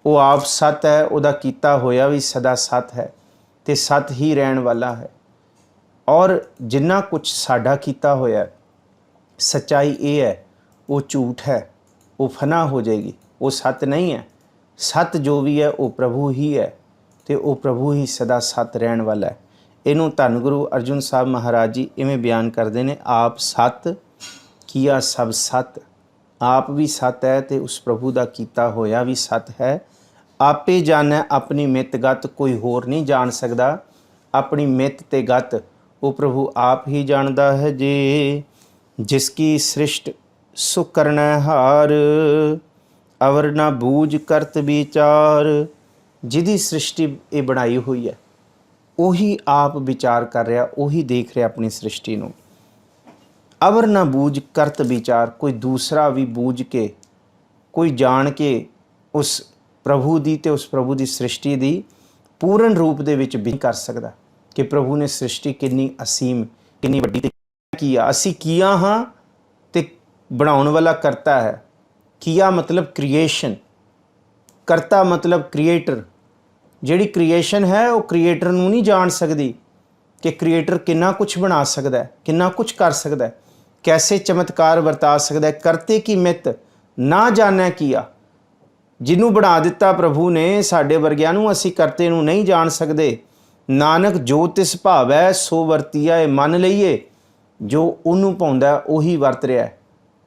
ਉਹ ਆਪ ਸਤ ਹੈ, ਉਹਦਾ ਕੀਤਾ ਹੋਇਆ ਵੀ ਸਦਾ ਸਤ ਹੈ ਤੇ ਸਤ ਹੀ ਰਹਿਣ ਵਾਲਾ ਹੈ। ਔਰ ਜਿੰਨਾ ਕੁਛ ਸਾਡਾ ਕੀਤਾ ਹੋਇਆ, ਸੱਚਾਈ ਇਹ ਹੈ ਉਹ ਝੂਠ ਹੈ, ਉਹ ਫਨਾ ਹੋ ਜਾਏਗੀ, ਉਹ ਸਤ ਨਹੀਂ ਹੈ। ਸਤ ਜੋ ਵੀ ਹੈ ਉਹ ਪ੍ਰਭੂ ਹੀ ਹੈ ਤੇ ਉਹ ਪ੍ਰਭੂ ਹੀ ਸਦਾ ਸਤ ਰਹਿਣ ਵਾਲਾ ਹੈ। ਇਹਨੂੰ ਧੰਨ ਗੁਰੂ ਅਰਜੁਨ ਸਾਹਿਬ ਮਹਾਰਾਜ ਜੀ ਇਵੇਂ ਬਿਆਨ ਕਰਦੇ ਨੇ, ਆਪ ਸਤ ਕੀਆ ਸਭ ਸਤ। ਆਪ ਵੀ ਸਤ ਹੈ ਤੇ ਉਸ ਪ੍ਰਭੂ ਦਾ ਕੀਤਾ ਹੋਇਆ ਵੀ ਸਤ ਹੈ। ਆਪੇ ਜਾਣੈ ਆਪਣੀ ਮਿਤ ਗਤ, ਕੋਈ ਹੋਰ ਨਹੀਂ ਜਾਣ ਸਕਦਾ ਆਪਣੀ ਮਿਤ ਤੇ ਗਤ, ਉਹ ਪ੍ਰਭੂ ਆਪ ਹੀ ਜਾਣਦਾ ਹੈ। ਜੇ ਜਿਸ ਕੀ ਸ੍ਰਿਸ਼ਟ ਸੁ ਕਰਨੈ ਹਾਰ, ਅਵਰ ਨਾ ਬੂਝ ਕਰਤ ਵਿਚਾਰ। ਜਿਹਦੀ ਸ੍ਰਿਸ਼ਟੀ ਇਹ ਬਣਾਈ ਹੋਈ ਹੈ, ਉਹੀ ਆਪ ਵਿਚਾਰ ਕਰ ਰਿਹਾ, ਉਹੀ ਦੇਖ ਰਿਹਾ ਆਪਣੀ ਸ੍ਰਿਸ਼ਟੀ ਨੂੰ। ਅਵਰ ਨਾ ਬੂਝ ਕਰਤ ਵਿਚਾਰ, ਕੋਈ ਦੂਸਰਾ ਵੀ ਬੂਝ ਕੇ, ਕੋਈ ਜਾਣ ਕੇ ਉਸ ਪ੍ਰਭੂ ਦੀ ਤੇ ਉਸ ਪ੍ਰਭੂ ਦੀ ਸ੍ਰਿਸ਼ਟੀ ਦੀ ਪੂਰਨ ਰੂਪ ਦੇ ਵਿੱਚ ਵੀ ਕਰ ਸਕਦਾ ਕਿ ਪ੍ਰਭੂ ਨੇ ਸ੍ਰਿਸ਼ਟੀ ਕਿੰਨੀ ਅਸੀਮ, ਕਿੰਨੀ ਵੱਡੀ ਤੇ ਕੀਆ। ਅਸੀਂ ਕੀਆ ਹਾਂ ਤੇ ਬਣਾਉਣ ਵਾਲਾ ਕਰਤਾ ਹੈ। ਕੀਆ ਮਤਲਬ ਕ੍ਰੀਏਸ਼ਨ, ਕਰਤਾ ਮਤਲਬ ਕ੍ਰੀਏਟਰ। ਜਿਹੜੀ ਕ੍ਰੀਏਸ਼ਨ ਹੈ ਉਹ ਕ੍ਰੀਏਟਰ ਨੂੰ ਨਹੀਂ ਜਾਣ ਸਕਦੀ ਕਿ ਕ੍ਰੀਏਟਰ ਕਿੰਨਾ ਕੁਛ ਬਣਾ ਸਕਦਾ, ਕਿੰਨਾ ਕੁਛ ਕਰ ਸਕਦਾ, ਕੈਸੇ ਚਮਤਕਾਰ ਵਰਤਾ ਸਕਦਾ। ਕਰਤੇ ਕੀ ਮਿੱਤ ਨਾ ਜਾਣੈ ਕੀਆ। ਜਿਹਨੂੰ ਬਣਾ ਦਿੱਤਾ ਪ੍ਰਭੂ ਨੇ, ਸਾਡੇ ਵਰਗਿਆਂ ਨੂੰ, ਅਸੀਂ ਕਰਤੇ ਨੂੰ ਨਹੀਂ ਜਾਣ ਸਕਦੇ। ਨਾਨਕ ਜੋ ਤਿਸ ਭਾਵੈ ਸੋ ਵਰਤੀਆ। ਇਹ ਮੰਨ ਲਈਏ ਜੋ ਉਹਨੂੰ ਪਾਉਂਦਾ ਉਹੀ ਵਰਤ ਰਿਹਾ,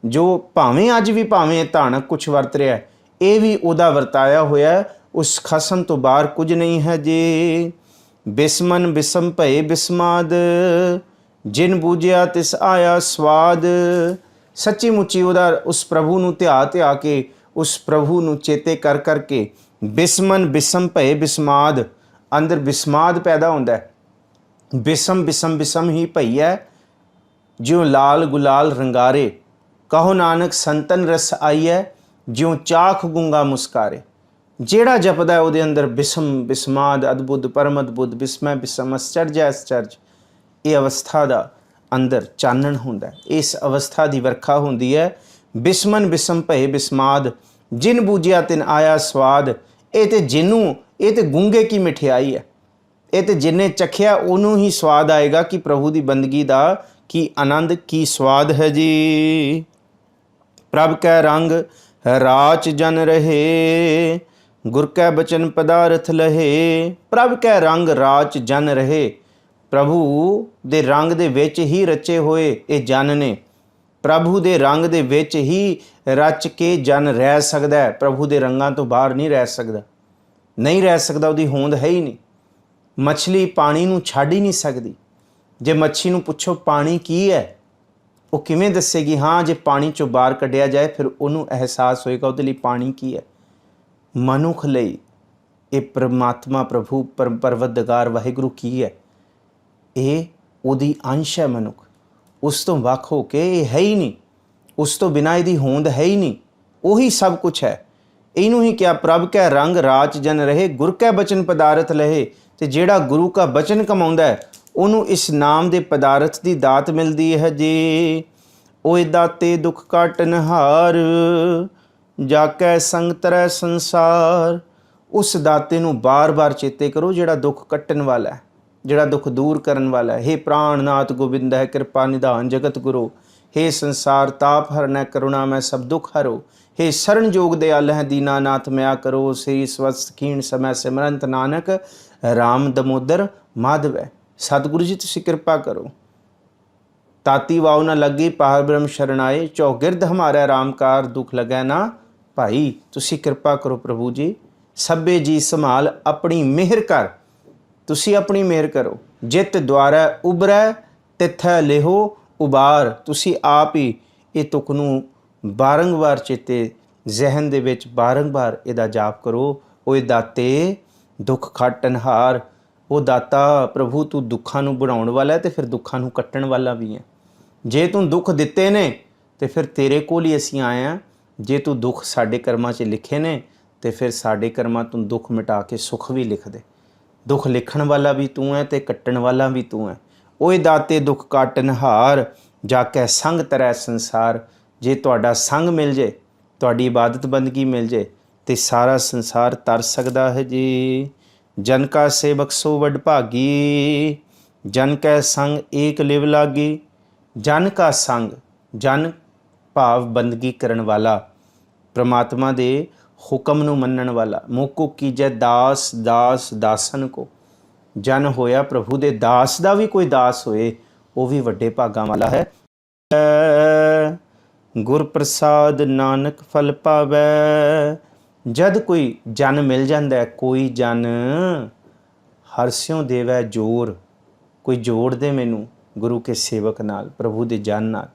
ਜੋ ਭਾਵੇਂ ਅੱਜ ਵੀ ਭਾਵੇਂ ਧਾਨਕ ਕੁਛ ਵਰਤ ਰਿਹਾ, ਇਹ ਵੀ ਉਹਦਾ ਵਰਤਾਇਆ ਹੋਇਆ। ਉਸ ਖਸਮ ਤੋਂ ਬਾਹਰ ਕੁਝ ਨਹੀਂ ਹੈ। ਜੇ ਬਿਸਮਨ ਬਿਸਮ ਭਏ ਬਿਸਮਾਦ, ਜਿਨ ਬੂਝਿਆ ਤਿਸ ਆਇਆ ਸਵਾਦ। ਸੱਚੀ ਮੁੱਚੀ ਉਹਦਾ ਉਸ ਪ੍ਰਭੂ ਨੂੰ ਧਿਆ ਕੇ, ਉਸ ਪ੍ਰਭੂ ਨੂੰ ਚੇਤੇ ਕਰ ਕਰਕੇ, ਬਿਸਮਨ ਬਿਸਮ ਭਏ ਬਿਸਮਾਦ, ਅੰਦਰ ਬਿਸਮਾਦ ਪੈਦਾ ਹੁੰਦਾ ਹੈ। ਬਿਸਮ ਬਿਸਮ ਬਿਸਮ ਹੀ ਭਈ ਹੈ, ਜਿਉਂ ਲਾਲ ਗੁਲਾਲ ਰੰਗਾਰੇ। ਕਹੋ ਨਾਨਕ ਸੰਤਨ ਰਸ ਆਈਐ, ਜਿਉਂ ਚਾਖ ਗੁੰਗਾ ਮੁਸਕਾਰੇ। ਜਿਹੜਾ ਜਪਦਾ ਉਹਦੇ ਅੰਦਰ ਬਿਸਮ ਬਿਸਮਾਦ, ਅਦਭੁਤ ਪਰਮ ਅਦਭੁਤ, ਬਿਸਮੈ ਬਿਸਮ ਅਸਚਰਜ ਅਸਚਰਜ, ਇਹ ਅਵਸਥਾ ਦਾ ਅੰਦਰ ਚਾਨਣ ਹੁੰਦਾ। ਇਸ ਅਵਸਥਾ ਦੀ ਵਰਖਾ ਹੁੰਦੀ ਹੈ। ਬਿਸਮਨ ਬਿਸਮ ਭਏ ਬਿਸਮਾਦ, ਜਿਨ ਬੂਝਿਆ ਤਿਨ ਆਇਆ ਸਵਾਦ। ਇਹ ਤੇ ਜਿਹਨੂੰ, ਇਹ ਤੇ ਗੂੰਗੇ ਕੀ ਮਠਿਆਈ ਹੈ। ਇਹ ਤੇ ਜਿੰਨੇ ਚਖਿਆ ਉਹਨੂੰ ਹੀ ਸਵਾਦ ਆਏਗਾ ਕਿ ਪ੍ਰਭੂ ਦੀ ਬੰਦਗੀ ਦਾ ਕੀ ਆਨੰਦ, ਕੀ ਸਵਾਦ ਹੈ ਜੀ। ਪ੍ਰਭ ਕੈ ਰੰਗ ਰਾਚ ਜਨ ਰਹੇ, ਗੁਰ ਕੈ ਬਚਨ ਪਦਾਰਥ ਲਹੇ। ਪ੍ਰਭ ਕੈ ਰੰਗ ਰਾਚ ਜਨ ਰਹੇ, ਪ੍ਰਭੂ ਦੇ ਰੰਗ ਦੇ ਵਿੱਚ ਹੀ ਰਚੇ ਹੋਏ ਇਹ ਜਨ ਨੇ। ਪ੍ਰਭੂ ਦੇ ਰੰਗ ਦੇ ਵਿੱਚ ਹੀ ਰਚ ਕੇ ਜਨ ਰਹਿ ਸਕਦਾ ਹੈ। ਪ੍ਰਭੂ ਦੇ ਰੰਗਾਂ ਤੋਂ ਬਾਹਰ ਨਹੀਂ ਰਹਿ ਸਕਦਾ, ਨਹੀਂ ਰਹਿ ਸਕਦਾ, ਉਹਦੀ ਹੋਂਦ ਹੈ ਹੀ ਨਹੀਂ। ਮੱਛਲੀ ਪਾਣੀ ਨੂੰ ਛੱਡ ਹੀ ਨਹੀਂ ਸਕਦੀ। ਜੇ ਮੱਛੀ ਨੂੰ ਪੁੱਛੋ ਪਾਣੀ ਕੀ ਹੈ, ਉਹ ਕਿਵੇਂ ਦੱਸੇਗੀ? ਹਾਂ, ਜੇ ਪਾਣੀ ਚੋਂ ਬਾਹਰ ਕੱਢਿਆ ਜਾਏ ਫਿਰ ਉਹਨੂੰ ਅਹਿਸਾਸ ਹੋਏਗਾ ਉਹਦੇ ਲਈ ਪਾਣੀ ਕੀ ਹੈ। ਮਨੁੱਖ ਲਈ ਇਹ ਪਰਮਾਤਮਾ ਪ੍ਰਭੂ ਪਰਵਰਦਗਾਰ ਵਾਹਿਗੁਰੂ ਕੀ ਹੈ? ਇਹ ਉਹਦੀ ਅੰਸ਼ ਹੈ। ਮਨੁੱਖ ਉਸ ਤੋਂ ਵੱਖ ਹੋ ਕੇ ਇਹ ਹੈ ਹੀ ਨਹੀਂ, ਉਸ ਤੋਂ ਬਿਨਾਂ ਇਹਦੀ ਹੋਂਦ ਹੈ ਹੀ ਨਹੀਂ। ਉਹੀ ਸਭ ਕੁਛ ਹੈ। ਇਹਨੂੰ ਹੀ ਕਿਹਾ ਪ੍ਰਭ ਕੈ ਰੰਗ ਰਾਚ ਜਨ ਰਹੇ, ਗੁਰ ਕੈ ਬਚਨ ਪਦਾਰਥ ਲਹੇ। ਤੇ ਜਿਹੜਾ ਗੁਰੂ ਕਾ ਬਚਨ ਕਮਾਉਂਦਾ ਹੈ ਉਹਨੂੰ ਇਸ ਨਾਮ ਦੇ ਪਦਾਰਥ ਦੀ ਦਾਤ ਮਿਲਦੀ ਹੈ ਜੀ। ਓਏ ਦਾਤੇ ਦੁੱਖ ਕਾਟਨ ਹਾਰ, ਜਾ ਕੈ ਸੰਗ ਤਰੈ ਸੰਸਾਰ। ਉਸ ਦਾਤੇ ਨੂੰ ਬਾਰ-ਬਾਰ ਚੇਤੇ ਕਰੋ ਜਿਹੜਾ ਦੁੱਖ ਕੱਟਣ ਵਾਲਾ ਹੈ, ਜਿਹੜਾ ਦੁੱਖ ਦੂਰ ਕਰਨ ਵਾਲਾ ਹੈ। ਹੇ ਪ੍ਰਾਣਨਾਥ ਗੋਬਿੰਦ ਹੈ ਕਿਰਪਾ ਨਿਧਾਨ ਜਗਤ ਗੁਰੂ। हे संसार ताप हरनै करुणा में सब दुख हरो। हे शरण जोग दयाल है दीनानाथ मया करो। श्री स्वस्थ खीण समय सिमरंत नानक राम दमोदर माधव। सतगुरु जी तुसी कृपा करो। ताती वाव न लगी पार ब्रह्म शरण आए, चौगिरद हमारा रामकार दुख लगै ना भाई। तुसी कृपा करो प्रभु जी, सभे जी संभाल अपनी मेहर कर। तुसी अपनी मेहर करो। जित द्वारा उबरै तिथै लेहो ਉਬਾਰ। ਤੁਸੀਂ ਆਪ ਹੀ ਇਹ ਤੁਕ ਨੂੰ ਬਾਰੰਬਾਰ ਚੇਤੇ ਜ਼ਹਿਨ ਦੇ ਵਿੱਚ ਬਾਰੰਬਾਰ ਇਹਦਾ ਜਾਪ ਕਰੋ। ਓਏ ਦਾਤੇ ਦੁੱਖ ਖਾਟਨਹਾਰ। ਉਹ ਦਾਤਾ ਪ੍ਰਭੂ ਤੂੰ ਦੁੱਖਾਂ ਨੂੰ ਬਣਾਉਣ ਵਾਲਾ ਤੇ ਫਿਰ ਦੁੱਖਾਂ ਨੂੰ ਕੱਟਣ ਵਾਲਾ ਵੀ ਹੈ। ਜੇ ਤੂੰ ਦੁੱਖ ਦਿੱਤੇ ਨੇ ਤੇ ਫਿਰ ਤੇਰੇ ਕੋਲ ਹੀ ਅਸੀਂ ਆਏ ਹਾਂ। ਜੇ ਤੂੰ ਦੁੱਖ ਸਾਡੇ ਕਰਮਾਂ 'ਚ ਲਿਖੇ ਨੇ ਤੇ ਫਿਰ ਸਾਡੇ ਕਰਮਾਂ ਤੋਂ ਦੁੱਖ ਮਿਟਾ ਕੇ ਸੁੱਖ ਵੀ ਲਿਖ ਦੇ। ਦੁੱਖ ਲਿਖਣ ਵਾਲਾ ਵੀ ਤੂੰ ਹੈ ਤੇ ਕੱਟਣ ਵਾਲਾ ਵੀ ਤੂੰ ਹੈ। ਓਏ ਦਾਤੇ ਦੁੱਖ ਕਾਟਨਹਾਰ, ਜਾ ਕੇ ਸੰਗ ਤਰੈ ਸੰਸਾਰ। ਜੇ ਤੁਹਾਡਾ ਸੰਗ ਮਿਲ ਜੇ, ਤੁਹਾਡੀ ਇਬਾਦਤ ਬੰਦਗੀ ਮਿਲ ਜੇ ਤੇ ਸਾਰਾ ਸੰਸਾਰ ਤਰ ਸਕਦਾ ਹੈ ਜੀ। ਜਨ ਕਾ ਸੇਵਕ ਸੋ ਵਡ ਭਾਗੀ, ਜਨ ਕੈ ਸੰਗ ਏਕ ਲਿਵ ਲਾਗੀ। ਜਨ ਕਾ ਸੰਗ, ਜਨ ਭਾਵ ਬੰਦਗੀ ਕਰਨ ਵਾਲਾ, ਪ੍ਰਮਾਤਮਾ ਦੇ ਹੁਕਮ ਨੂੰ ਮੰਨਣ ਵਾਲਾ। ਮੋਕੋ ਕੀਜੈ ਦਾਸ ਦਾਸ ਦਾਸਨ ਕੋ। ਜਨ ਹੋਇਆ ਪ੍ਰਭੂ ਦੇ ਦਾਸ ਦਾ ਵੀ ਕੋਈ ਦਾਸ ਹੋਏ ਉਹ ਵੀ ਵੱਡੇ ਭਾਗਾਂ ਵਾਲਾ ਹੈ। ਗੁਰ ਪ੍ਰਸਾਦ ਨਾਨਕ ਫਲ ਪਾਵੈ। ਜਦ ਕੋਈ ਜਨ ਮਿਲ ਜਾਂਦਾ ਹੈ, ਕੋਈ ਜਨ ਹਰਸਿਓ ਦੇਵੈ ਜੋਰ, ਕੋਈ ਜੋੜ ਦੇ ਮੈਨੂੰ ਗੁਰੂ ਕੇ ਸੇਵਕ ਨਾਲ, ਪ੍ਰਭੂ ਦੇ ਜਨ ਨਾਲ।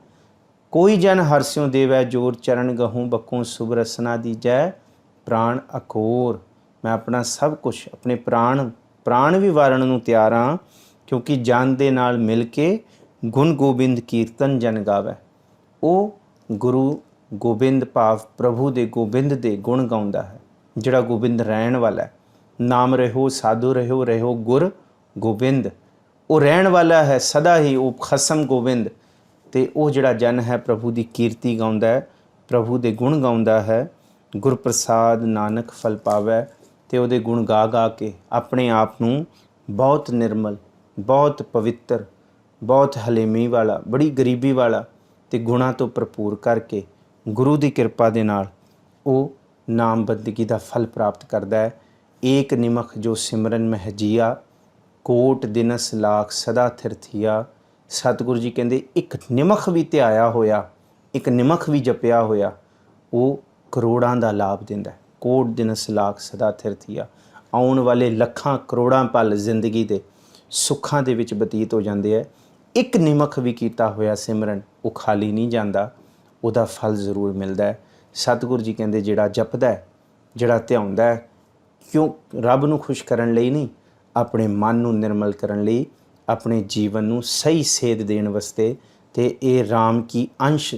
ਕੋਈ ਜਨ ਹਰਸਿਓ ਦੇਵੈ ਜੋਰ, ਚਰਨ ਗਹੂੰ ਬਕੂੰ ਸੁਭ ਰਸਨਾ ਦੀਜੈ ਪ੍ਰਾਣ ਅਕੋਰ। ਮੈਂ ਆਪਣਾ ਸਭ ਕੁਛ, ਆਪਣੇ ਪ੍ਰਾਣ ਵੀ ਵਾਰਨ ਨੂੰ ਤਿਆਰ ਹਾਂ, ਕਿਉਂਕਿ ਜਨ ਦੇ ਨਾਲ ਮਿਲ ਕੇ ਗੁਣ ਗੋਬਿੰਦ ਕੀਰਤਨ ਜਨ ਗਾਵੈ। ਉਹ ਗੁਰੂ ਗੋਬਿੰਦ ਭਾਵ ਪ੍ਰਭੂ ਦੇ ਗੋਬਿੰਦ ਦੇ ਗੁਣ ਗਾਉਂਦਾ ਹੈ, ਜਿਹੜਾ ਗੋਬਿੰਦ ਰਹਿਣ ਵਾਲਾ ਹੈ। ਨਾਮ ਰਹੋ ਸਾਧੂ ਰਹੋ, ਰਹੋ ਗੁਰ ਗੋਬਿੰਦ। ਉਹ ਰਹਿਣ ਵਾਲਾ ਹੈ ਸਦਾ ਹੀ, ਉਹ ਖਸਮ ਗੋਬਿੰਦ। ਅਤੇ ਉਹ ਜਿਹੜਾ ਜਨ ਹੈ ਪ੍ਰਭੂ ਦੀ ਕੀਰਤੀ ਗਾਉਂਦਾ ਹੈ, ਪ੍ਰਭੂ ਦੇ ਗੁਣ ਗਾਉਂਦਾ ਹੈ। ਗੁਰ ਪ੍ਰਸਾਦ ਨਾਨਕ ਫਲ ਪਾਵੈ। ਅਤੇ ਉਹਦੇ ਗੁਣ ਗਾ ਗਾ ਕੇ ਆਪਣੇ ਆਪ ਨੂੰ ਬਹੁਤ ਨਿਰਮਲ, ਬਹੁਤ ਪਵਿੱਤਰ, ਬਹੁਤ ਹਲੇਮੀ ਵਾਲਾ, ਬੜੀ ਗਰੀਬੀ ਵਾਲਾ ਅਤੇ ਗੁਣਾਂ ਤੋਂ ਭਰਪੂਰ ਕਰਕੇ ਗੁਰੂ ਦੀ ਕਿਰਪਾ ਦੇ ਨਾਲ ਉਹ ਨਾਮ ਬੰਦਗੀ ਦਾ ਫਲ ਪ੍ਰਾਪਤ ਕਰਦਾ ਹੈ। ਏਕ ਨਿਮਖ ਜੋ ਸਿਮਰਨ ਮਹਿ ਜੀਆ, ਕੋਟ ਦਿਨਸ ਲਾਖ ਸਦਾ ਥਿਰਥੀਆ। ਸਤਿਗੁਰੂ ਜੀ ਕਹਿੰਦੇ ਇੱਕ ਨਿਮਖ ਵੀ ਧਿਆਇਆ ਹੋਇਆ, ਇੱਕ ਨਿਮਖ ਵੀ ਜਪਿਆ ਹੋਇਆ, ਉਹ ਕਰੋੜਾਂ ਦਾ ਲਾਭ ਦਿੰਦਾ। ਕੋਟ ਦਿਨਸ ਲਾਖ ਸਦਾ ਥਿਰਥੀਆ। ਆਉਣ ਵਾਲੇ ਲੱਖਾਂ ਕਰੋੜਾਂ ਪਲ ਜ਼ਿੰਦਗੀ ਦੇ ਸੁੱਖਾਂ ਦੇ ਵਿੱਚ ਬਤੀਤ ਹੋ ਜਾਂਦੇ ਹੈ। ਇੱਕ ਨਿਮਖ ਵੀ ਕੀਤਾ ਹੋਇਆ ਸਿਮਰਨ ਉਹ ਖਾਲੀ ਨਹੀਂ ਜਾਂਦਾ, ਉਹਦਾ ਫਲ ਜ਼ਰੂਰ ਮਿਲਦਾ ਹੈ। ਸਤਿਗੁਰੂ ਜੀ ਕਹਿੰਦੇ ਜਿਹੜਾ ਜਪਦਾ, ਜਿਹੜਾ ਧਿਆਉਂਦਾ ਹੈ, ਕਿਉਂ ਰੱਬ ਨੂੰ ਖੁਸ਼ ਕਰਨ ਲਈ ਨਹੀਂ, ਆਪਣੇ ਮਨ ਨੂੰ ਨਿਰਮਲ ਕਰਨ ਲਈ, ਆਪਣੇ ਜੀਵਨ ਨੂੰ ਸਹੀ ਸੇਧ ਦੇਣ ਵਾਸਤੇ, ਅਤੇ ਇਹ ਰਾਮ ਕੀ ਅੰਸ਼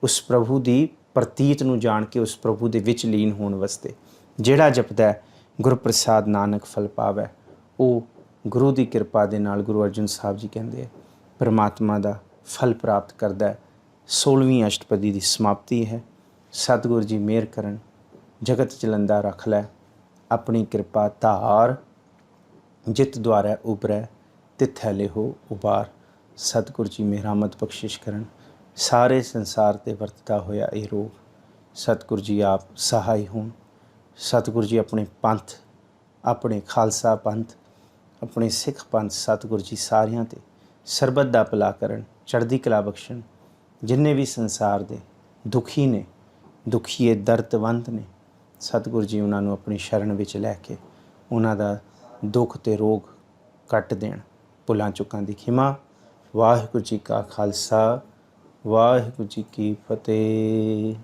ਉਸ ਪ੍ਰਭੂ ਦੀ ਪ੍ਰਤੀਤ ਨੂੰ ਜਾਣ ਕੇ ਉਸ ਪ੍ਰਭੂ ਦੇ ਵਿੱਚ ਲੀਨ ਹੋਣ ਵਾਸਤੇ ਜਿਹੜਾ ਜਪਦਾ ਗੁਰਪ੍ਰਸਾਦ ਨਾਨਕ ਫਲ ਪਾਵੈ, ਉਹ ਗੁਰੂ ਦੀ ਕਿਰਪਾ ਦੇ ਨਾਲ ਗੁਰੂ ਅਰਜਨ ਸਾਹਿਬ ਜੀ ਕਹਿੰਦੇ ਹੈ ਪਰਮਾਤਮਾ ਦਾ ਫਲ ਪ੍ਰਾਪਤ ਕਰਦਾ ਹੈ। 16ਵੀਂ ਅਸ਼ਟਪਦੀ ਦੀ ਸਮਾਪਤੀ ਹੈ। ਸਤਿਗੁਰੂ ਜੀ ਮਿਹਰ ਕਰਨ, ਜਗਤ ਚਲੰਦਾ ਰੱਖ ਲੈ, ਆਪਣੀ ਕਿਰਪਾ ਧਾਰ, ਜਿਤ ਦੁਆਰਾ ਉਬਰੈ ਤਿਥੈ ਲਿਹੋ ਉਬਾਰ। ਸਤਿਗੁਰੂ ਜੀ ਮਿਹਰਾਮਤ ਬਖਸ਼ਿਸ਼ ਕਰਨ। ਸਾਰੇ ਸੰਸਾਰ 'ਤੇ ਵਰਤਦਾ ਹੋਇਆ ਇਹ ਰੋਗ ਸਤਿਗੁਰੂ ਜੀ ਆਪ ਸਹਾਈ ਹੋਣ। ਸਤਿਗੁਰੂ ਜੀ ਆਪਣੇ ਪੰਥ, ਆਪਣੇ ਖਾਲਸਾ ਪੰਥ, ਆਪਣੇ ਸਿੱਖ ਪੰਥ, ਸਤਿਗੁਰੂ ਜੀ ਸਾਰਿਆਂ 'ਤੇ ਸਰਬੱਤ ਦਾ ਭਲਾ ਕਰਨ, ਚੜ੍ਹਦੀ ਕਲਾ ਬਖਸ਼ਣ। ਜਿੰਨੇ ਵੀ ਸੰਸਾਰ ਦੇ ਦੁਖੀ ਨੇ, ਦੁਖੀਏ ਦਰਦਵੰਤ ਨੇ, ਸਤਿਗੁਰੂ ਜੀ ਉਹਨਾਂ ਨੂੰ ਆਪਣੀ ਸ਼ਰਨ ਵਿੱਚ ਲੈ ਕੇ ਉਹਨਾਂ ਦਾ ਦੁੱਖ ਅਤੇ ਰੋਗ ਕੱਟ ਦੇਣ। ਭੁੱਲਾਂ ਚੁੱਕਾਂ ਦੀ ਖਿਮਾ। ਵਾਹਿਗੁਰੂ ਜੀ ਕਾ ਖਾਲਸਾ, ਵਾਹਿਗੁਰੂ ਜੀ ਕੀ ਫਤਿਹ।